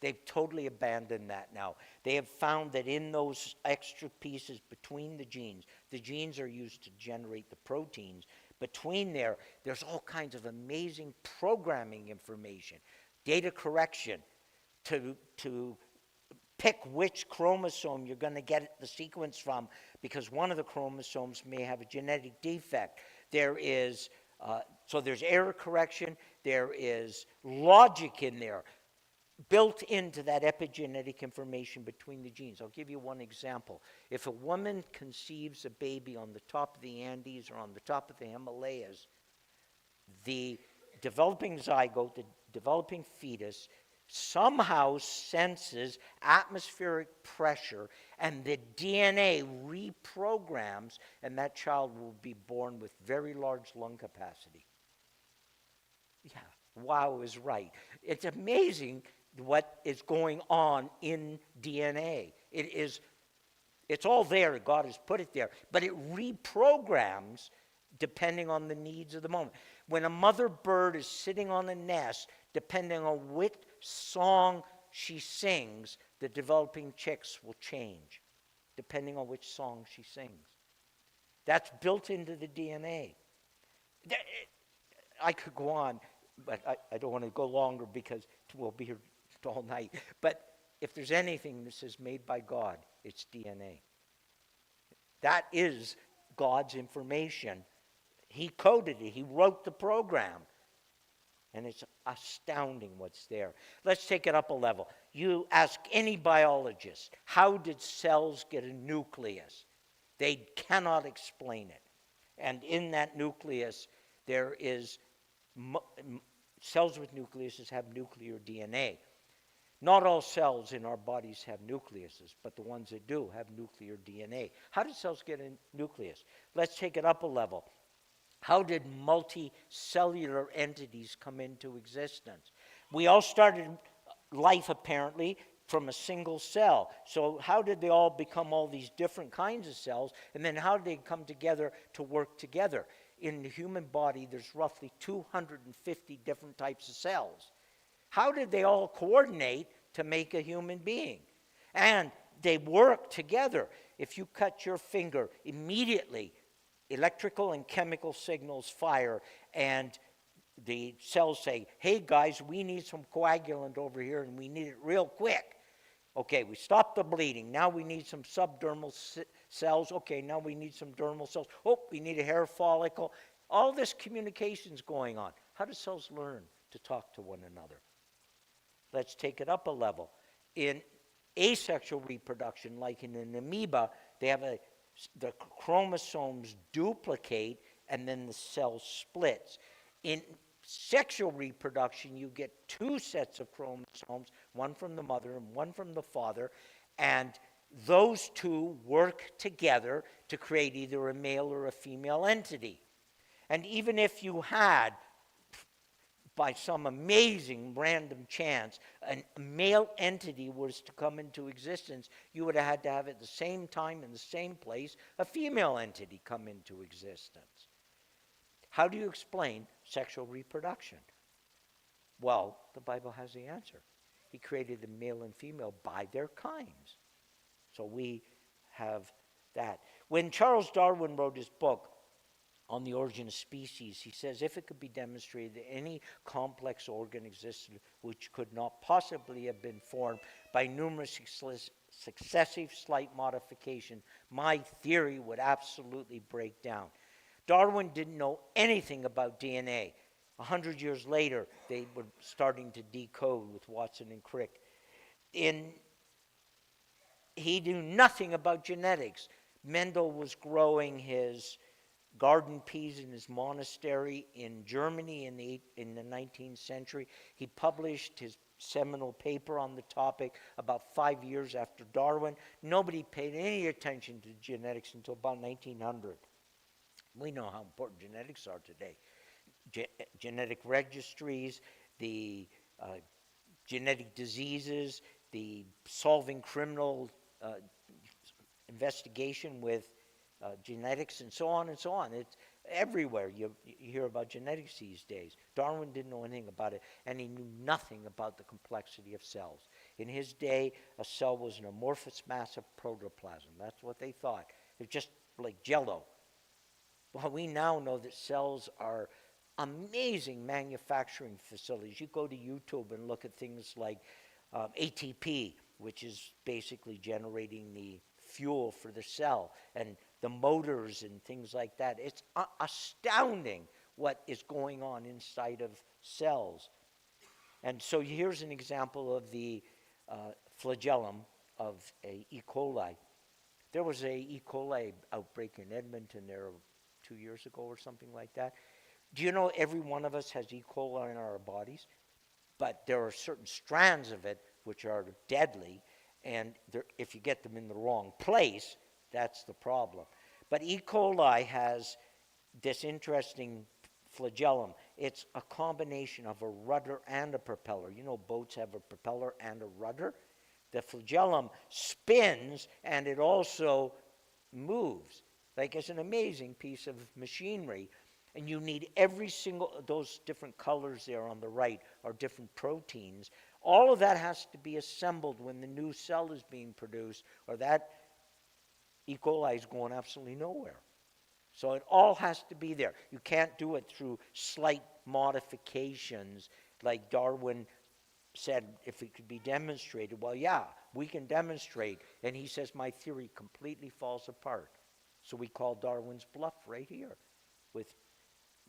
They've totally abandoned that now. They have found that in those extra pieces between the genes are used to generate the proteins. Between there's all kinds of amazing programming information, data correction, to pick which chromosome you're going to get the sequence from, because one of the chromosomes may have a genetic defect. So there's error correction, there is logic in there, built into that epigenetic information between the genes. I'll give you one example. If a woman conceives a baby on the top of the Andes or on the top of the Himalayas, the developing zygote, the developing fetus, somehow senses atmospheric pressure, and the DNA reprograms, and that child will be born with very large lung capacity. Yeah, wow is right. It's amazing what is going on in DNA. It's all there. God has put it there. But it reprograms depending on the needs of the moment. When a mother bird is sitting on a nest, depending on which song she sings, the developing chicks will change, depending on which song she sings. That's built into the DNA. I could go on, but I don't want to go longer because we'll be here all night. But if there's anything that says made by God, it's DNA. That is God's information. He coded it. He wrote the program. And it's astounding what's there. Let's take it up a level. You ask any biologist, how did cells get a nucleus? They cannot explain it. And in that nucleus, there is cells with nucleuses have nuclear DNA. Not all cells in our bodies have nucleuses, but the ones that do have nuclear DNA. How do cells get a nucleus? Let's take it up a level. How did multicellular entities come into existence? We all started life, apparently, from a single cell. So how did they all become all these different kinds of cells? And then how did they come together to work together? In the human body, there's roughly 250 different types of cells. How did they all coordinate to make a human being? And they work together. If you cut your finger, immediately electrical and chemical signals fire, and the cells say, hey guys, we need some coagulant over here and we need it real quick. Okay, we stopped the bleeding. Now we need some subdermal cells. Okay, now we need some dermal cells. Oh, we need a hair follicle. All this communication's going on. How do cells learn to talk to one another? Let's take it up a level. In asexual reproduction, like in an amoeba, they have the chromosomes duplicate and then the cell splits. In sexual reproduction, you get two sets of chromosomes, one from the mother and one from the father, and those two work together to create either a male or a female entity. And even if you had, by some amazing random chance, a male entity was to come into existence, you would have had to have at the same time in the same place a female entity come into existence. How do you explain sexual reproduction? Well, the Bible has the answer. He created the male and female by their kinds. So we have that. When Charles Darwin wrote his book on the origin of species, he says, if it could be demonstrated that any complex organ existed which could not possibly have been formed by numerous successive slight modifications, my theory would absolutely break down. Darwin didn't know anything about DNA. 100 years later, they were starting to decode with Watson and Crick. He knew nothing about genetics. Mendel was growing his garden peas in his monastery in Germany in the 19th century. He published his seminal paper on the topic about 5 years after Darwin. Nobody paid any attention to genetics until about 1900. We know how important genetics are today. Genetic registries, the genetic diseases, the solving criminal investigation with genetics, and so on and so on. It's everywhere. You hear about genetics these days. Darwin didn't know anything about it, and he knew nothing about the complexity of cells. In his day, a cell was an amorphous mass of protoplasm. That's what they thought. It's just like Jell-O. Well, we now know that cells are amazing manufacturing facilities. You go to YouTube and look at things like ATP, which is basically generating the fuel for the cell, and the motors and things like that. It's astounding what is going on inside of cells. And so here's an example of the flagellum of a E. coli. There was a E. coli outbreak in Edmonton there 2 years ago or something like that. Do you know every one of us has E. coli in our bodies? But there are certain strands of it which are deadly, and if you get them in the wrong place, that's the problem. But E. coli has this interesting flagellum. It's a combination of a rudder and a propeller. You know, boats have a propeller and a rudder. The flagellum spins, and it also moves. Like, it's an amazing piece of machinery. And you need every single, those different colors there on the right are different proteins. All of that has to be assembled when the new cell is being produced, or that E. coli is going absolutely nowhere. So it all has to be there. You can't do it through slight modifications like Darwin said if it could be demonstrated. Well, yeah, we can demonstrate. And he says my theory completely falls apart. So we call Darwin's bluff right here with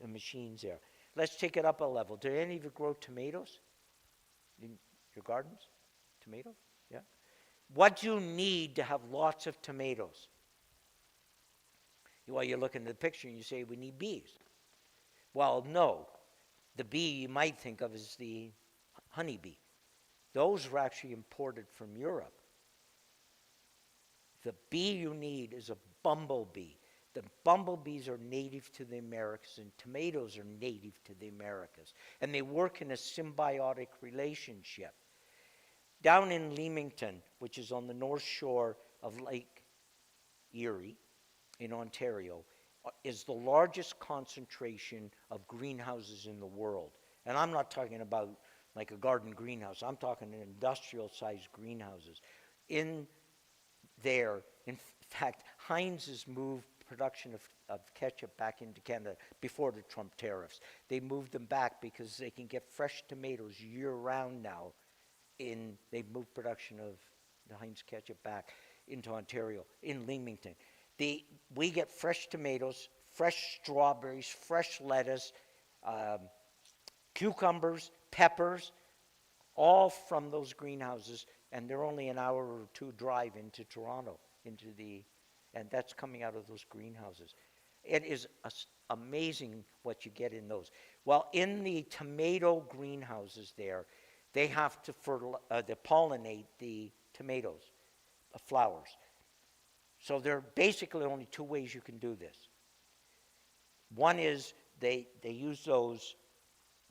the machines there. Let's take it up a level. Do any of you grow tomatoes in your gardens? Tomatoes? Yeah. What do you need to have lots of tomatoes? Well, you look into the picture and you say, we need bees. Well, no. The bee you might think of is the honeybee. Those were actually imported from Europe. The bee you need is a bumblebee. The bumblebees are native to the Americas, and tomatoes are native to the Americas. And they work in a symbiotic relationship. Down in Leamington, which is on the north shore of Lake Erie in Ontario, is the largest concentration of greenhouses in the world. And I'm not talking about like a garden greenhouse. I'm talking industrial-sized greenhouses. In there, in fact, Heinz has moved production of ketchup back into Canada before the Trump tariffs. They moved them back because they can get fresh tomatoes year-round now. They've moved production of the Heinz ketchup back into Ontario, in Leamington. We get fresh tomatoes, fresh strawberries, fresh lettuce, cucumbers, peppers, all from those greenhouses, and they're only an hour or two drive into Toronto, and that's coming out of those greenhouses. It is amazing what you get in those. Well, in the tomato greenhouses there, they have to pollinate the tomatoes, flowers. So there are basically only two ways you can do this. One is they use those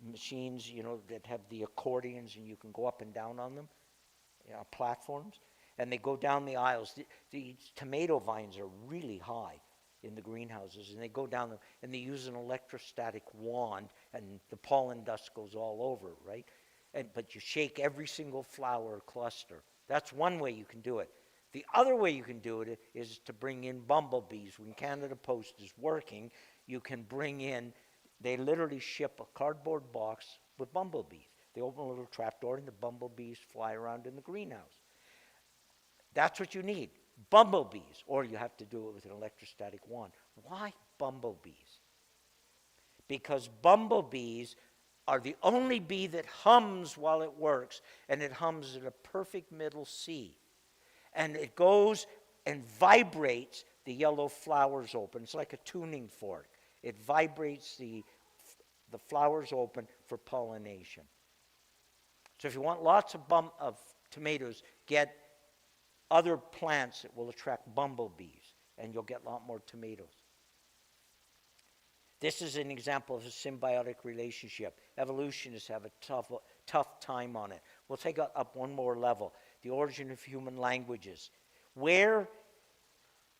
machines, that have the accordions, and you can go up and down on them, platforms, and they go down the aisles. The tomato vines are really high in the greenhouses, and they go down them, and they use an electrostatic wand, and the pollen dust goes all over, right? But you shake every single flower cluster. That's one way you can do it. The other way you can do it is to bring in bumblebees. When Canada Post is working, you can bring in, they literally ship a cardboard box with bumblebees. They open a little trapdoor and the bumblebees fly around in the greenhouse. That's what you need, bumblebees, or you have to do it with an electrostatic wand. Why bumblebees? Because bumblebees are the only bee that hums while it works, and it hums at a perfect middle C. And it goes and vibrates the yellow flowers open. It's like a tuning fork. It vibrates the flowers open for pollination. So if you want lots of tomatoes, get other plants that will attract bumblebees, and you'll get a lot more tomatoes. This is an example of a symbiotic relationship. Evolutionists have a tough time on it. We'll take it up one more level. The origin of human languages. When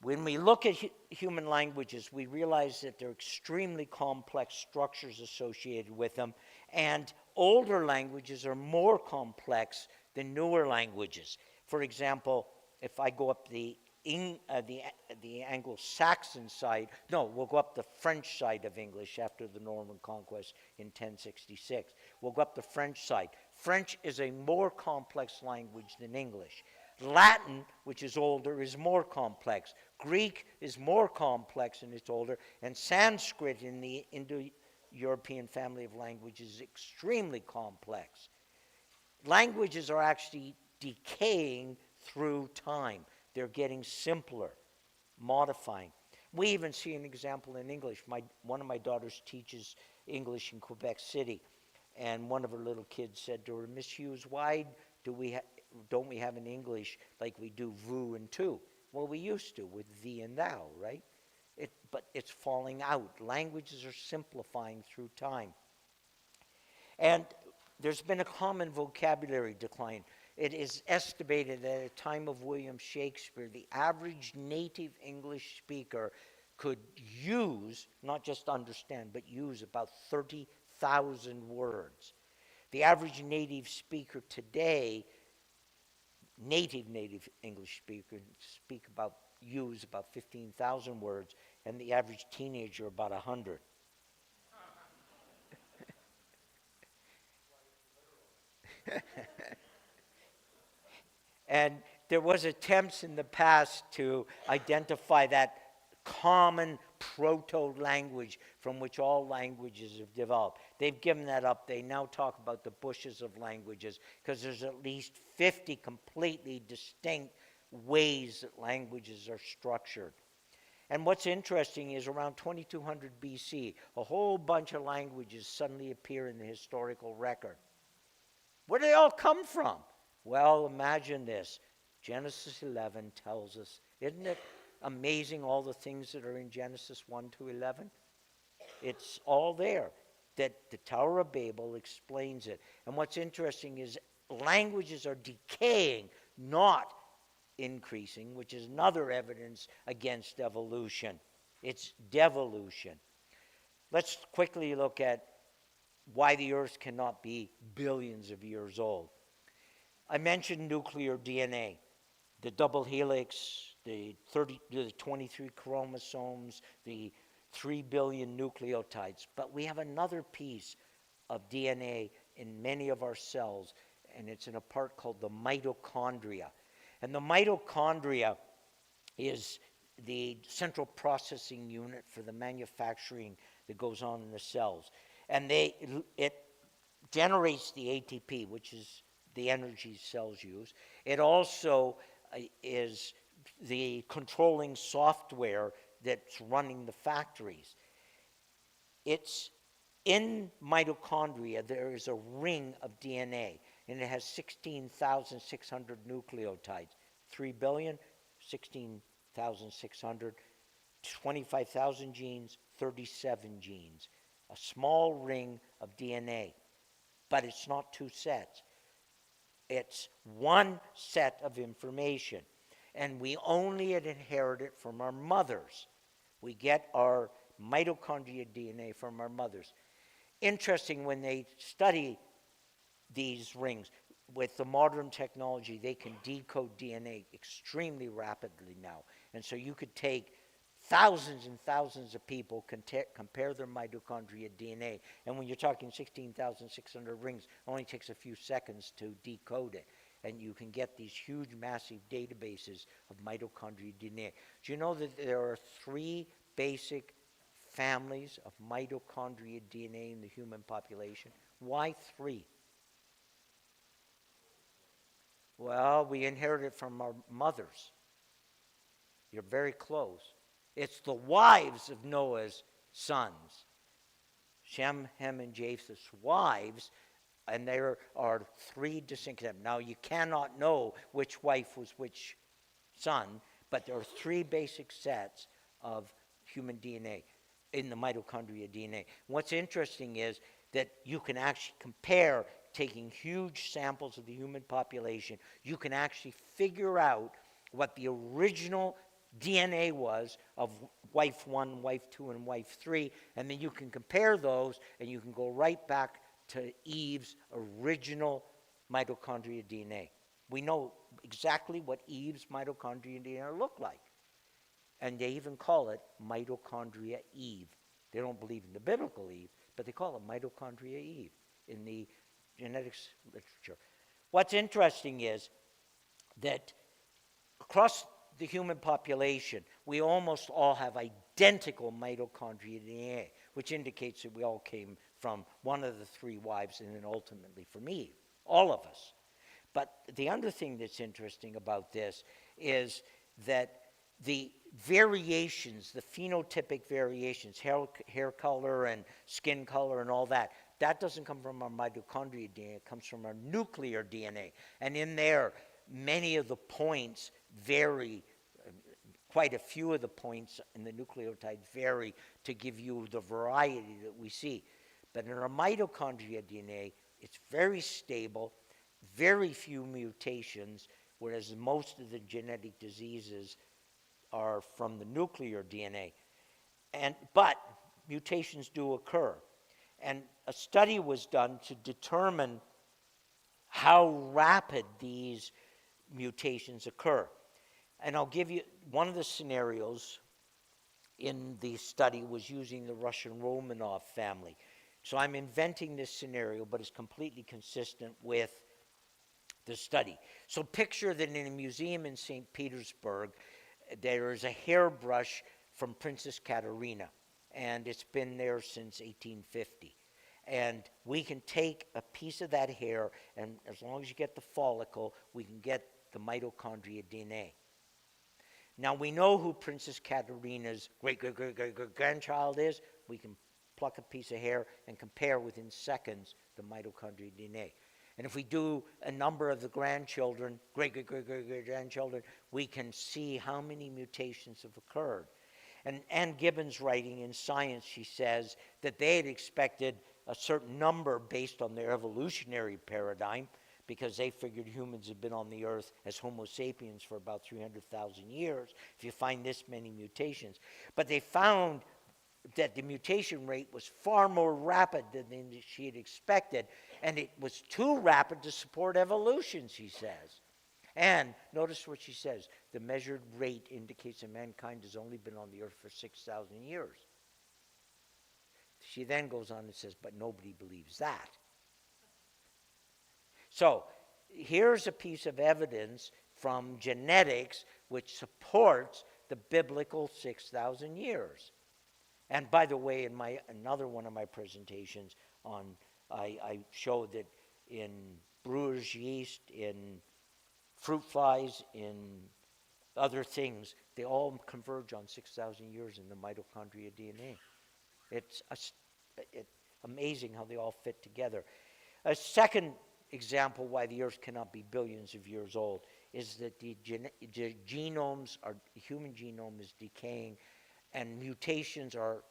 we look at human languages, we realize that there are extremely complex structures associated with them, and older languages are more complex than newer languages. For example, if I go up the Anglo-Saxon side, no, we'll go up the French side of English after the Norman Conquest in 1066. We'll go up the French side. French is a more complex language than English. Latin, which is older, is more complex. Greek is more complex and it's older. And Sanskrit in the Indo-European family of languages is extremely complex. Languages are actually decaying through time. They're getting simpler, modifying. We even see an example in English. One of my daughters teaches English in Quebec City, and one of her little kids said to her, "Miss Hughes, why don't we have in English like we do vous and tu?" Well, we used to with thee and thou, right? But it's falling out. Languages are simplifying through time. And there's been a common vocabulary decline. It is estimated that at the time of William Shakespeare, the average native English speaker could use, not just understand, but use about 30,000 words. The average native speaker today, native English speaker, use about 15,000 words, and the average teenager about 100. And there was attempts in the past to identify that common proto-language from which all languages have developed. They've given that up. They now talk about the bushes of languages because there's at least 50 completely distinct ways that languages are structured. And what's interesting is around 2200 BC, a whole bunch of languages suddenly appear in the historical record. Where do they all come from? Well, imagine this. Genesis 11 tells us, isn't it amazing all the things that are in Genesis 1 to 11? It's all there. That the Tower of Babel explains it. And what's interesting is languages are decaying, not increasing, which is another evidence against evolution. It's devolution. Let's quickly look at why the Earth cannot be billions of years old. I mentioned nuclear DNA, the double helix, the 23 chromosomes, the 3 billion nucleotides. But we have another piece of DNA in many of our cells, and it's in a part called the mitochondria. And the mitochondria is the central processing unit for the manufacturing that goes on in the cells. And it generates the ATP, which is the energy cells use. It also is the controlling software that's running the factories. It's in mitochondria, there is a ring of DNA, and it has 16,600 nucleotides. 3 billion, 16,600, 25,000 genes, 37 genes. A small ring of DNA, but it's not two sets. It's one set of information, and we only inherit it from our mothers. We get our mitochondria DNA from our mothers. Interesting, when they study these rings, with the modern technology, they can decode DNA extremely rapidly now. And so you could take thousands and thousands of people, compare their mitochondria DNA, and when you're talking 16,600 rings, it only takes a few seconds to decode it. And you can get these huge, massive databases of mitochondria DNA. Do you know that there are 3 basic families of mitochondria DNA in the human population? Why 3? Well, we inherit it from our mothers. You're very close. It's the wives of Noah's sons. Shem, Ham, and Japheth's wives, and there are three distinct. Now, you cannot know which wife was which son, but there are three basic sets of human DNA in the mitochondria DNA. What's interesting is that you can actually compare, taking huge samples of the human population, you can actually figure out what the original DNA was of wife 1, wife 2, and wife 3, and then you can compare those, and you can go right back to Eve's original mitochondria DNA. We know exactly what Eve's mitochondria DNA looked like. And they even call it mitochondria Eve. They don't believe in the biblical Eve, but they call it mitochondria Eve in the genetics literature. What's interesting is that across the human population, we almost all have identical mitochondria DNA, which indicates that we all came from one of the three wives and then ultimately from Eve, all of us. But the other thing that's interesting about this is that the variations, the phenotypic variations, hair color and skin color and all that, that doesn't come from our mitochondria DNA, it comes from our nuclear DNA. And in there, many of the points vary, quite a few of the points in the nucleotides vary to give you the variety that we see. But in our mitochondria DNA, it's very stable, very few mutations, whereas most of the genetic diseases are from the nuclear DNA. But mutations do occur. And a study was done to determine how rapid these mutations occur. And I'll give you one of the scenarios in the study was using the Russian Romanov family. So I'm inventing this scenario, but it's completely consistent with the study. So picture that in a museum in St. Petersburg, there is a hairbrush from Princess Katerina, and it's been there since 1850. And we can take a piece of that hair, and as long as you get the follicle, we can get the mitochondria DNA. Now, we know who Princess Katerina's great-great-great-great-grandchild is. We can pluck a piece of hair and compare within seconds the mitochondria DNA. And if we do a number of the grandchildren, great-great-great-great-grandchildren, we can see how many mutations have occurred. And Ann Gibbons writing in Science, she says that they had expected a certain number based on their evolutionary paradigm, because they figured humans had been on the earth as Homo sapiens for about 300,000 years, if you find this many mutations. But they found that the mutation rate was far more rapid than she had expected, and it was too rapid to support evolution, she says. And notice what she says, the measured rate indicates that mankind has only been on the earth for 6,000 years. She then goes on and says, but nobody believes that. So here's a piece of evidence from genetics which supports the biblical 6,000 years. And by the way, in another one of my presentations, I showed that in brewer's yeast, in fruit flies, in other things, they all converge on 6,000 years in the mitochondria DNA. It's amazing how they all fit together. A second example why the earth cannot be billions of years old is that the genomes, the human genome is decaying, and mutations are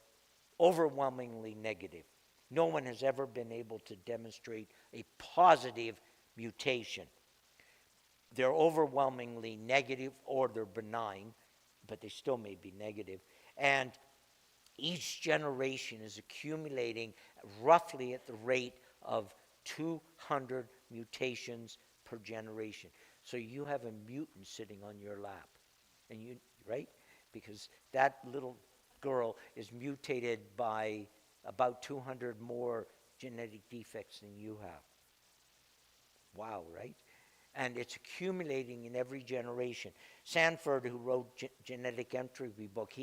overwhelmingly negative. No one has ever been able to demonstrate a positive mutation. They're overwhelmingly negative, or they're benign, but they still may be negative. And each generation is accumulating roughly at the rate of 200 mutations per generation. So you have a mutant sitting on your lap, and right? Because that little girl is mutated by about 200 more genetic defects than you have. Wow, right? And it's accumulating in every generation. Sanford, who wrote Genetic Entropy book,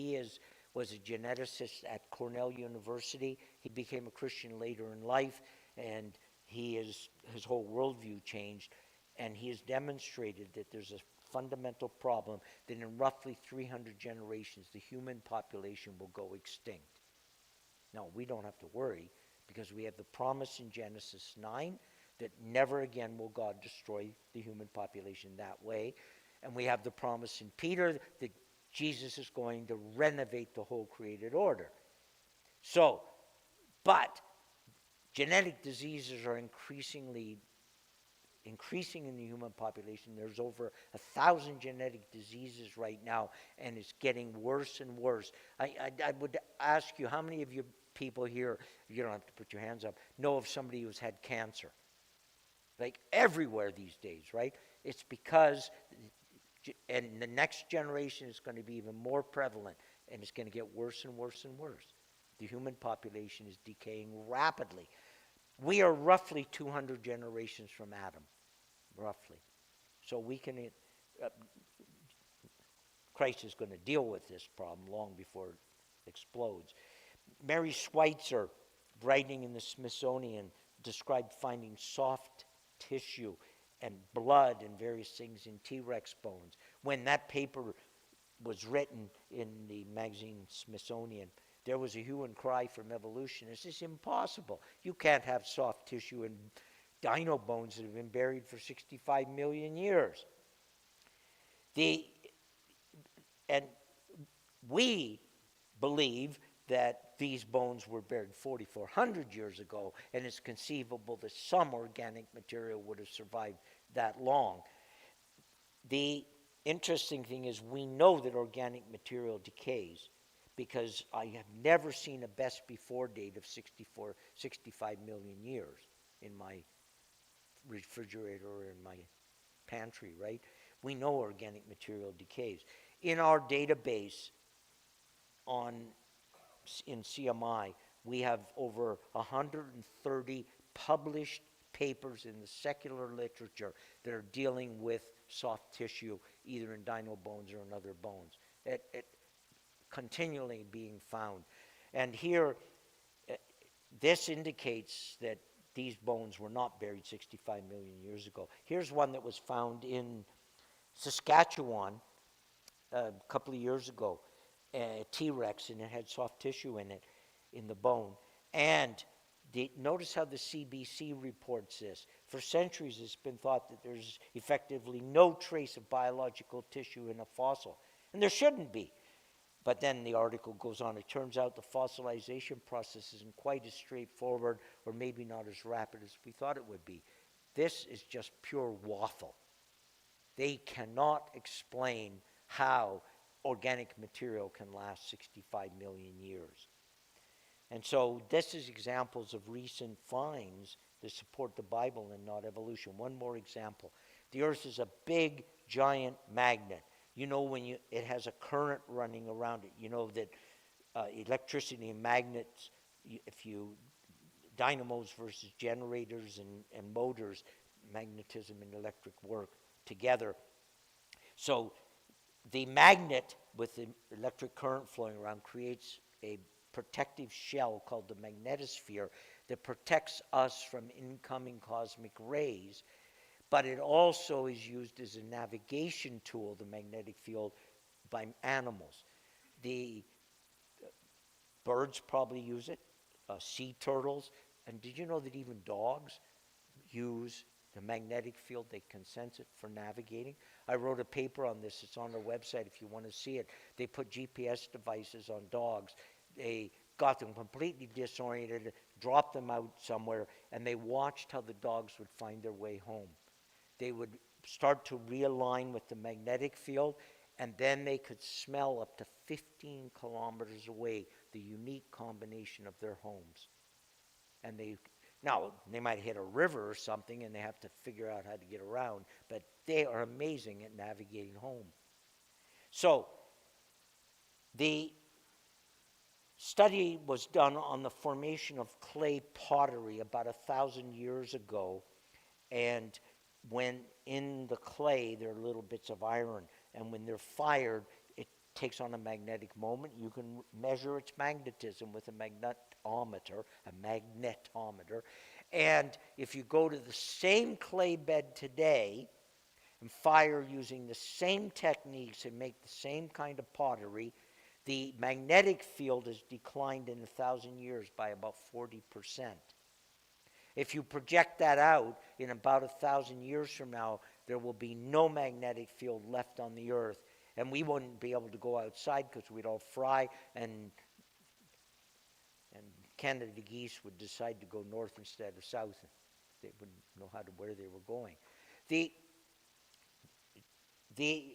was a geneticist at Cornell University. He became a Christian later in life, and his whole worldview changed. And he has demonstrated that there's a fundamental problem that in roughly 300 generations, the human population will go extinct. Now, we don't have to worry because we have the promise in Genesis 9 that never again will God destroy the human population that way. And we have the promise in Peter that Jesus is going to renovate the whole created order. So, but genetic diseases are increasing in the human population. There's over 1,000 genetic diseases right now, and it's getting worse and worse. I would ask you, how many of you people here, you don't have to put your hands up, know of somebody who's had cancer? Like everywhere these days, right? It's because, and the next generation is going to be even more prevalent, and it's going to get worse and worse and worse. The human population is decaying rapidly. We are roughly 200 generations from Adam, roughly. So we can, Christ is going to deal with this problem long before it explodes. Mary Schweitzer, writing in the Smithsonian, described finding soft tissue and blood and various things in T-Rex bones. When that paper was written in the magazine Smithsonian, there was a hue and cry from evolutionists. It's impossible. You can't have soft tissue in dino bones that have been buried for 65 million years. And we believe that these bones were buried 4,400 years ago, and it's conceivable that some organic material would have survived that long. The interesting thing is we know that organic material decays, because I have never seen a best before date of 65 million years in my refrigerator or in my pantry, right? We know organic material decays. In our database in CMI, we have over 130 published papers in the secular literature that are dealing with soft tissue, either in dino bones or in other bones. It continually being found. And here, this indicates that these bones were not buried 65 million years ago. Here's one that was found in Saskatchewan a couple of years ago, a T-Rex, and it had soft tissue in it, in the bone. And notice how the CBC reports this. For centuries, it's been thought that there's effectively no trace of biological tissue in a fossil. And there shouldn't be. But then the article goes on. It turns out the fossilization process isn't quite as straightforward, or maybe not as rapid as we thought it would be. This is just pure waffle. They cannot explain how organic material can last 65 million years. And so this is examples of recent finds that support the Bible and not evolution. One more example. The Earth is a big, giant magnet. You know, when it has a current running around it, you know that electricity and magnets, dynamos versus generators and motors, magnetism and electric work together. So the magnet with the electric current flowing around creates a protective shell called the magnetosphere that protects us from incoming cosmic rays. But it also is used as a navigation tool, the magnetic field, by animals. The birds probably use it, sea turtles. And did you know that even dogs use the magnetic field? They can sense it for navigating. I wrote a paper on this. It's on their website if you want to see it. They put GPS devices on dogs. They got them completely disoriented, dropped them out somewhere, and they watched how the dogs would find their way home. They would start to realign with the magnetic field, and then they could smell up to 15 kilometers away the unique combination of their homes. And they might hit a river or something, and they have to figure out how to get around, but they are amazing at navigating home. So the study was done on the formation of clay pottery about 1,000 years ago, and when in the clay there are little bits of iron, and when they're fired, it takes on a magnetic moment. You can measure its magnetism with a magnetometer, and if you go to the same clay bed today and fire using the same techniques and make the same kind of pottery, the magnetic field has declined in 1,000 years by about 40%. If you project that out, in about 1,000 years from now, there will be no magnetic field left on the earth, and we wouldn't be able to go outside because we'd all fry, and Canada geese would decide to go north instead of south. They wouldn't know where they were going.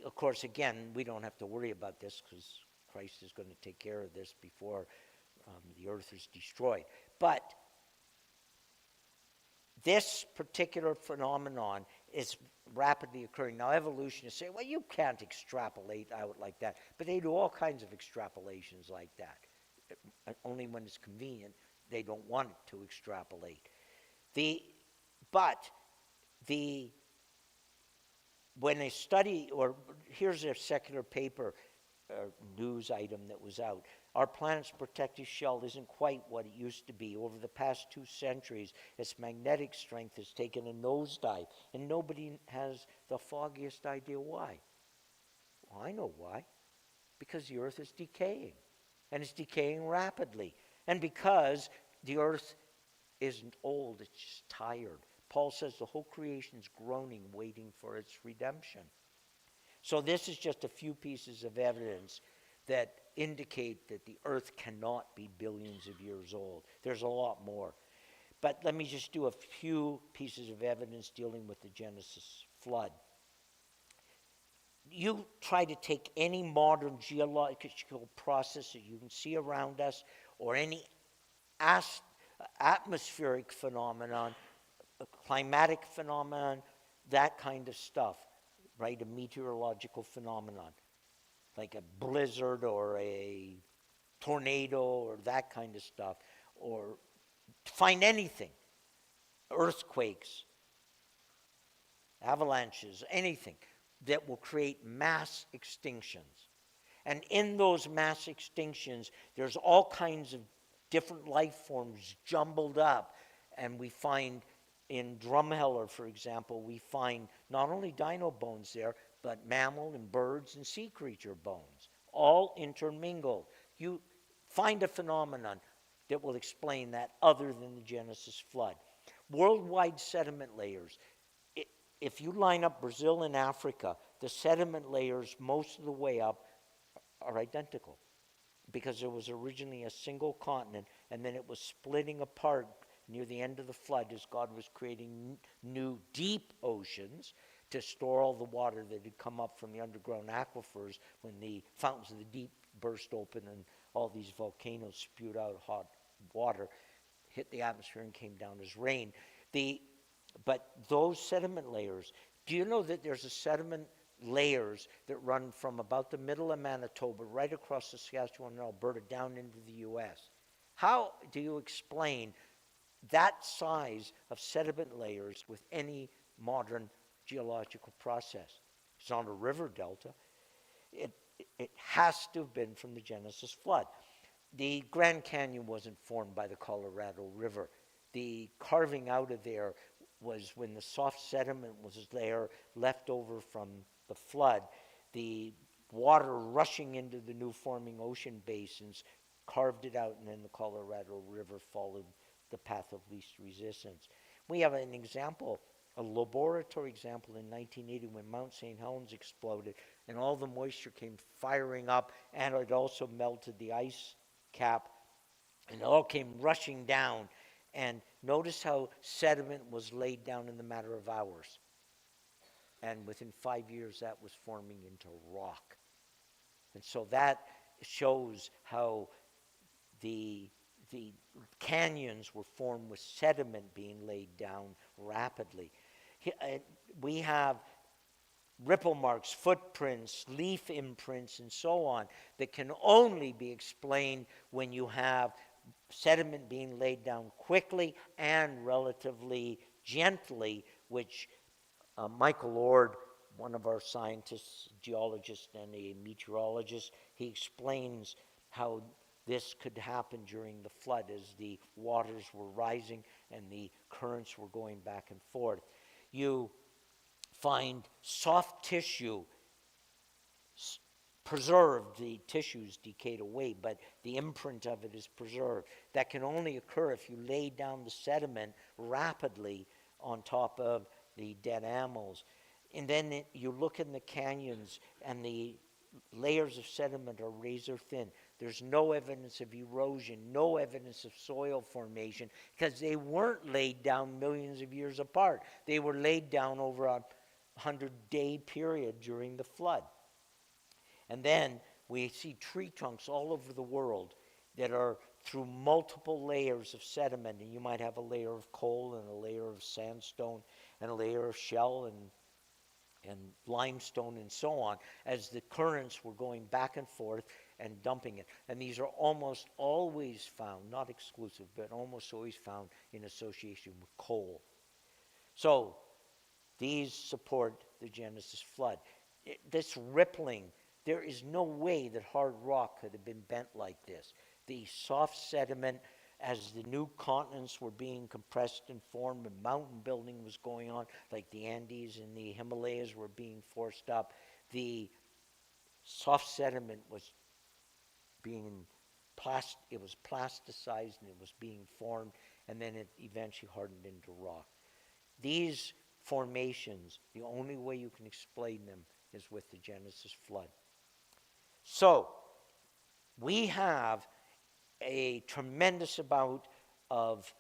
Of course, again, we don't have to worry about this because Christ is going to take care of this before the earth is destroyed. But this particular phenomenon is rapidly occurring. Now, evolutionists say, well, you can't extrapolate out like that. But they do all kinds of extrapolations like that. Only when it's convenient, they don't want it to extrapolate. When they study, or here's a secular paper news item that was out. Our planet's protective shell isn't quite what it used to be. Over the past 2 centuries, its magnetic strength has taken a nosedive, and nobody has the foggiest idea why. Well, I know why. Because the earth is decaying, and it's decaying rapidly. And because the earth isn't old, it's just tired. Paul says the whole creation is groaning, waiting for its redemption. So this is just a few pieces of evidence that indicate that the earth cannot be billions of years old. There's a lot more. But let me just do a few pieces of evidence dealing with the Genesis flood. You try to take any modern geological process that you can see around us, or any atmospheric phenomenon, a climatic phenomenon, that kind of stuff, right? A meteorological phenomenon, like a blizzard or a tornado or that kind of stuff, or find anything, earthquakes, avalanches, anything that will create mass extinctions. And in those mass extinctions, there's all kinds of different life forms jumbled up, and we find in Drumheller, for example, we find not only dino bones there, but mammal and birds and sea creature bones, all intermingled. You find a phenomenon that will explain that other than the Genesis flood. Worldwide sediment layers. If you line up Brazil and Africa, the sediment layers most of the way up are identical, because there was originally a single continent, and then it was splitting apart near the end of the flood as God was creating new deep oceans to store all the water that had come up from the underground aquifers when the fountains of the deep burst open and all these volcanoes spewed out hot water, hit the atmosphere and came down as rain. But those sediment layers, do you know that there's a sediment layers that run from about the middle of Manitoba right across Saskatchewan and Alberta down into the U.S.? How do you explain that size of sediment layers with any modern geological process? It's not a river delta. It has to have been from the Genesis flood. The Grand Canyon wasn't formed by the Colorado River. The carving out of there was when the soft sediment was there, left over from the flood. The water rushing into the new forming ocean basins carved it out, and then the Colorado River followed the path of least resistance. We have an example, a laboratory example in 1980 when Mount St. Helens exploded and all the moisture came firing up, and it also melted the ice cap, and it all came rushing down. And notice how sediment was laid down in the matter of hours. And within 5 years, that was forming into rock. And so that shows how the canyons were formed with sediment being laid down rapidly. We have ripple marks, footprints, leaf imprints, and so on that can only be explained when you have sediment being laid down quickly and relatively gently, which Michael Ord, one of our scientists, geologist and a meteorologist, he explains how this could happen during the flood as the waters were rising and the currents were going back and forth. You find soft tissue preserved. The tissue's decayed away, but the imprint of it is preserved. That can only occur if you lay down the sediment rapidly on top of the dead animals. And then you look in the canyons, and the layers of sediment are razor thin. There's no evidence of erosion, no evidence of soil formation, because they weren't laid down millions of years apart. They were laid down over a 100-day period during the flood. And then we see tree trunks all over the world that are through multiple layers of sediment. And you might have a layer of coal and a layer of sandstone and a layer of shell and limestone and so on, as the currents were going back and forth and dumping it. And these are almost always found, not exclusive, but almost always found in association with coal. So these support the Genesis flood. This rippling, there is no way that hard rock could have been bent like this. The soft sediment, as the new continents were being compressed and formed and mountain building was going on, like the Andes and the Himalayas were being forced up, the soft sediment was being it was plasticized and it was being formed, and then it eventually hardened into rock. These formations, the only way you can explain them is with the Genesis flood. So, we have a tremendous amount of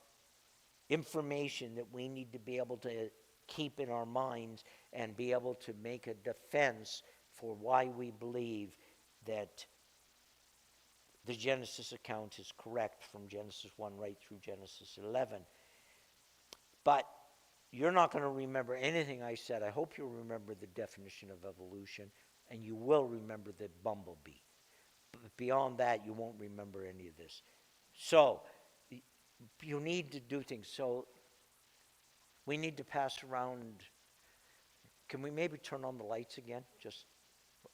information that we need to be able to keep in our minds and be able to make a defense for why we believe that the Genesis account is correct from Genesis 1 right through Genesis 11. But you're not going to remember anything I said. I hope you'll remember the definition of evolution, and you will remember the bumblebee. But beyond that, you won't remember any of this. So, you need to do things. So, we need to pass around. Can we maybe turn on the lights again?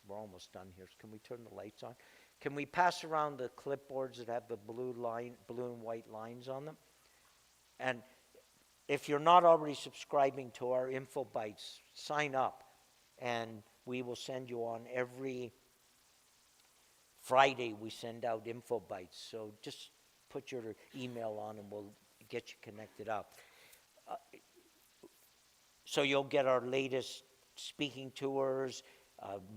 We're almost done here. Can we turn the lights on? Can we pass around the clipboards that have the blue and white lines on them? And if you're not already subscribing to our info bites, sign up, and we will send you on every Friday. We send out info bites, so just put your email on and we'll get you connected up. So you'll get our latest speaking tours,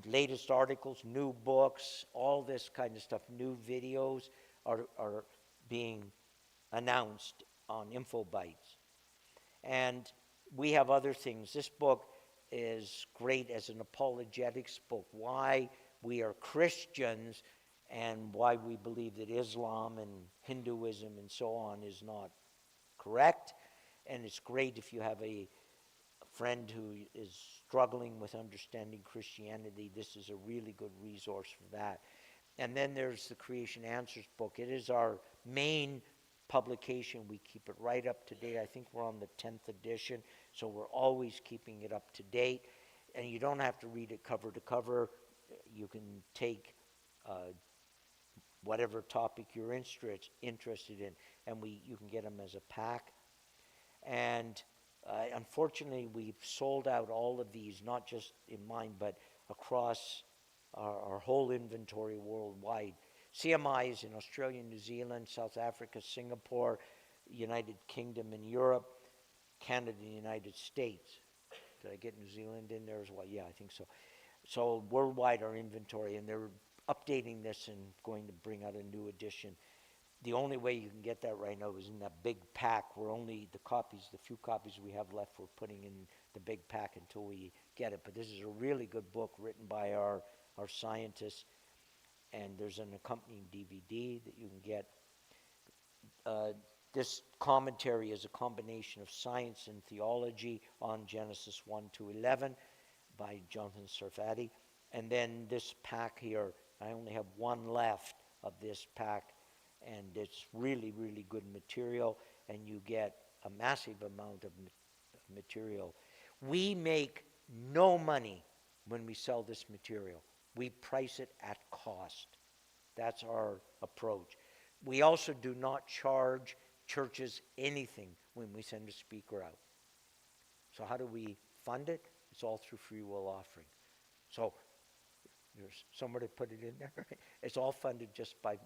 latest articles, new books, all this kind of stuff. New videos are being announced on info bites. And we have other things. This book is great as an apologetics book. Why we are Christians and why we believe that Islam and Hinduism and so on is not correct. And it's great if you have a friend who is struggling with understanding Christianity. This is a really good resource for that. And then there's the Creation Answers book. It is our main publication. We keep it right up to date. I think we're on the 10th edition, so we're always keeping it up to date. And you don't have to read it cover to cover. You can take whatever topic you're interested in, and you can get them as a pack. And unfortunately, we've sold out all of these, not just in mine, but across our whole inventory worldwide. CMIs in Australia, New Zealand, South Africa, Singapore, United Kingdom and Europe, Canada and the United States. Did I get New Zealand in there as well? Yeah, I think so. So worldwide our inventory, and they're updating this and going to bring out a new edition. The only way you can get that right now is in that big pack. We're only the few copies we have left, we're putting in the big pack until we get it. But this is a really good book written by our scientists, and there's an accompanying DVD that you can get. This commentary is a combination of science and theology on Genesis 1 to 11 by Jonathan Sarfati. And then this pack here, I only have one left of this pack, and it's really, really good material, and you get a massive amount of material. We make no money when we sell this material. We price it at cost. That's our approach. We also do not charge churches anything when we send a speaker out. So how do we fund it? It's all through free will offering. So there's somewhere to put it in there. It's all funded just by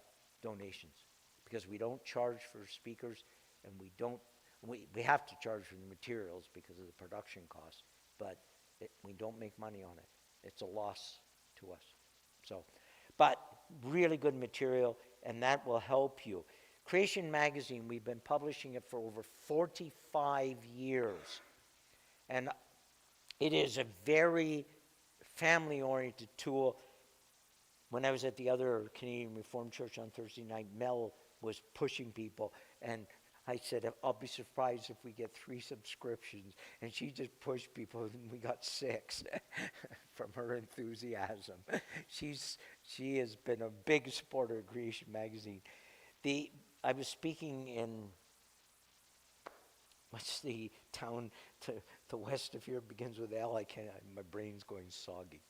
donations because we don't charge for speakers, and we have to charge for the materials because of the production costs, but we don't make money on it. It's a loss to us. So, but really good material, and that will help you. Creation Magazine, we've been publishing it for over 45 years, and it is a very family-oriented tool. When I was at the other Canadian Reformed Church on Thursday night, Mel was pushing people, and I said, I'll be surprised if we get 3 subscriptions. And she just pushed people, and we got 6 from her enthusiasm. She has been a big supporter of Creation Magazine. I was speaking in, what's the town to west of here? It begins with L. My brain's going soggy.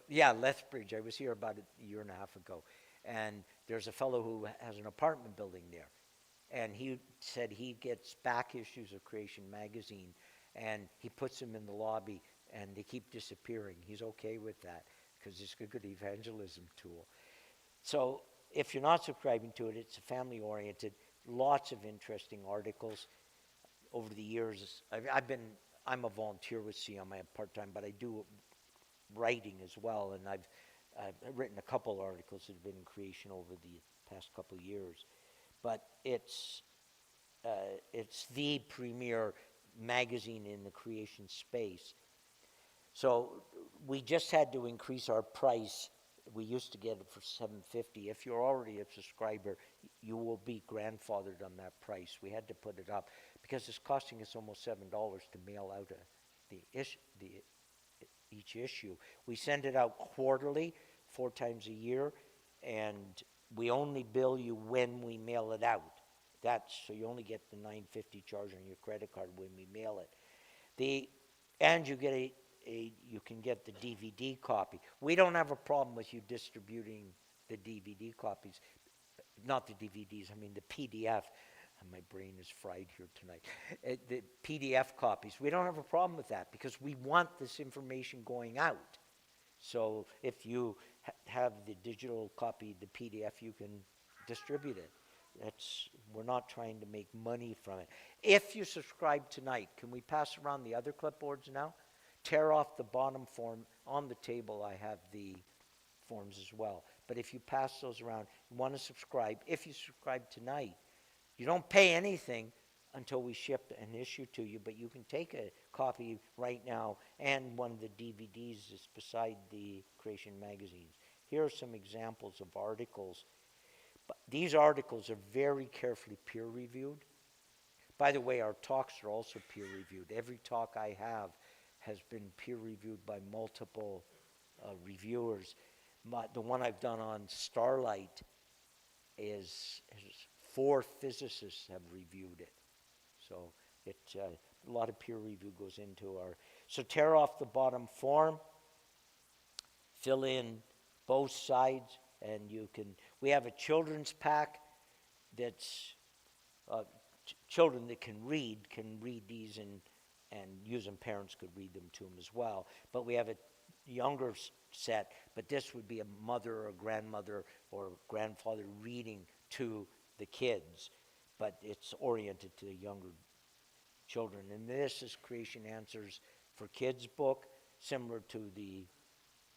Yeah, Lethbridge. I was here about a year and a half ago. And there's a fellow who has an apartment building there. And he said he gets back issues of Creation Magazine, and he puts them in the lobby, and they keep disappearing. He's okay with that because it's a good evangelism tool. So if you're not subscribing to it, it's family-oriented, lots of interesting articles. Over the years, I'm a volunteer with CM, I have part-time, but I do writing as well, and I've written a couple articles that have been in creation over the past couple of years. But it's the premier magazine in the creation space. So we just had to increase our price. We used to get it for $7.50. If you're already a subscriber, you will be grandfathered on that price. We had to put it up because it's costing us almost $7 to mail out each issue. We send it out quarterly, 4 times a year, and we only bill you when we mail it out. So you only get the $9.50 charge on your credit card when we mail it. And you get you can get the DVD copy. We don't have a problem with you distributing the DVD copies, not the DVDs. I mean the PDF. My brain is fried here tonight. The PDF copies. We don't have a problem with that because we want this information going out. So if you have the digital copy, the PDF, you can distribute it. We're not trying to make money from it. If you subscribe tonight, can we pass around the other clipboards now? Tear off the bottom form. On the table, I have the forms as well. But if you pass those around, you want to subscribe. If you subscribe tonight, you don't pay anything until we ship an issue to you, but you can take a copy right now, and one of the DVDs is beside the Creation Magazines. Here are some examples of articles. But these articles are very carefully peer-reviewed. By the way, our talks are also peer-reviewed. Every talk I have has been peer-reviewed by multiple reviewers. The one I've done on Starlight is 4 physicists have reviewed it. So a lot of peer review goes into our. So tear off the bottom form, fill in both sides, and we have a children's pack that's children that can read these and use them. Parents could read them to them as well. But we have a younger set, but this would be a mother or a grandmother or grandfather reading to the kids, but it's oriented to younger children. And this is Creation Answers for Kids book, similar to the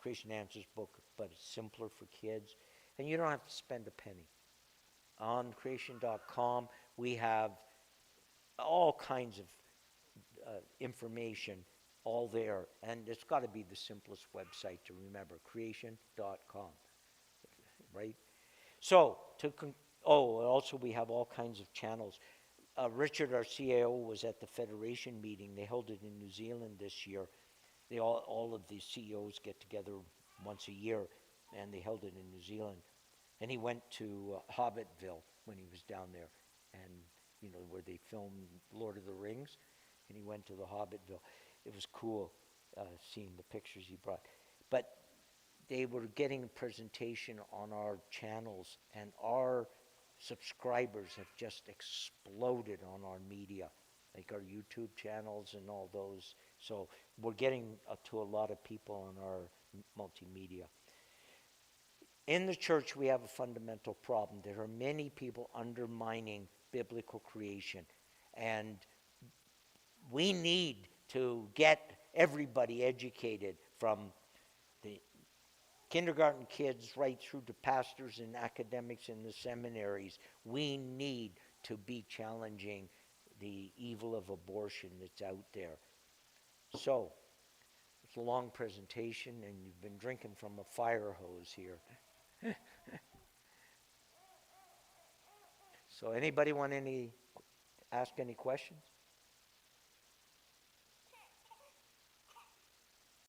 Creation Answers book, but it's simpler for kids. And you don't have to spend a penny. On creation.com, we have all kinds of information all there. And it's got to be the simplest website to remember, creation.com, right? So, also we have all kinds of channels. Richard, our CAO, was at the Federation meeting. They held it in New Zealand this year. All of the CEOs get together once a year, and they held it in New Zealand. And he went to Hobbitville when he was down there, and where they filmed Lord of the Rings, and he went to the Hobbitville. It was cool seeing the pictures he brought. But they were getting a presentation on our channels, and our subscribers have just exploded on our media. like our YouTube channels and all those. So we're getting to a lot of people on our multimedia. In the church, we have a fundamental problem. There are many people undermining biblical creation, and we need to get everybody educated, from the kindergarten kids right through to pastors and academics in the seminaries. We need to be challenging the evil of abortion that's out there. So, it's a long presentation, and you've been drinking from a fire hose here. So anybody want ask any questions?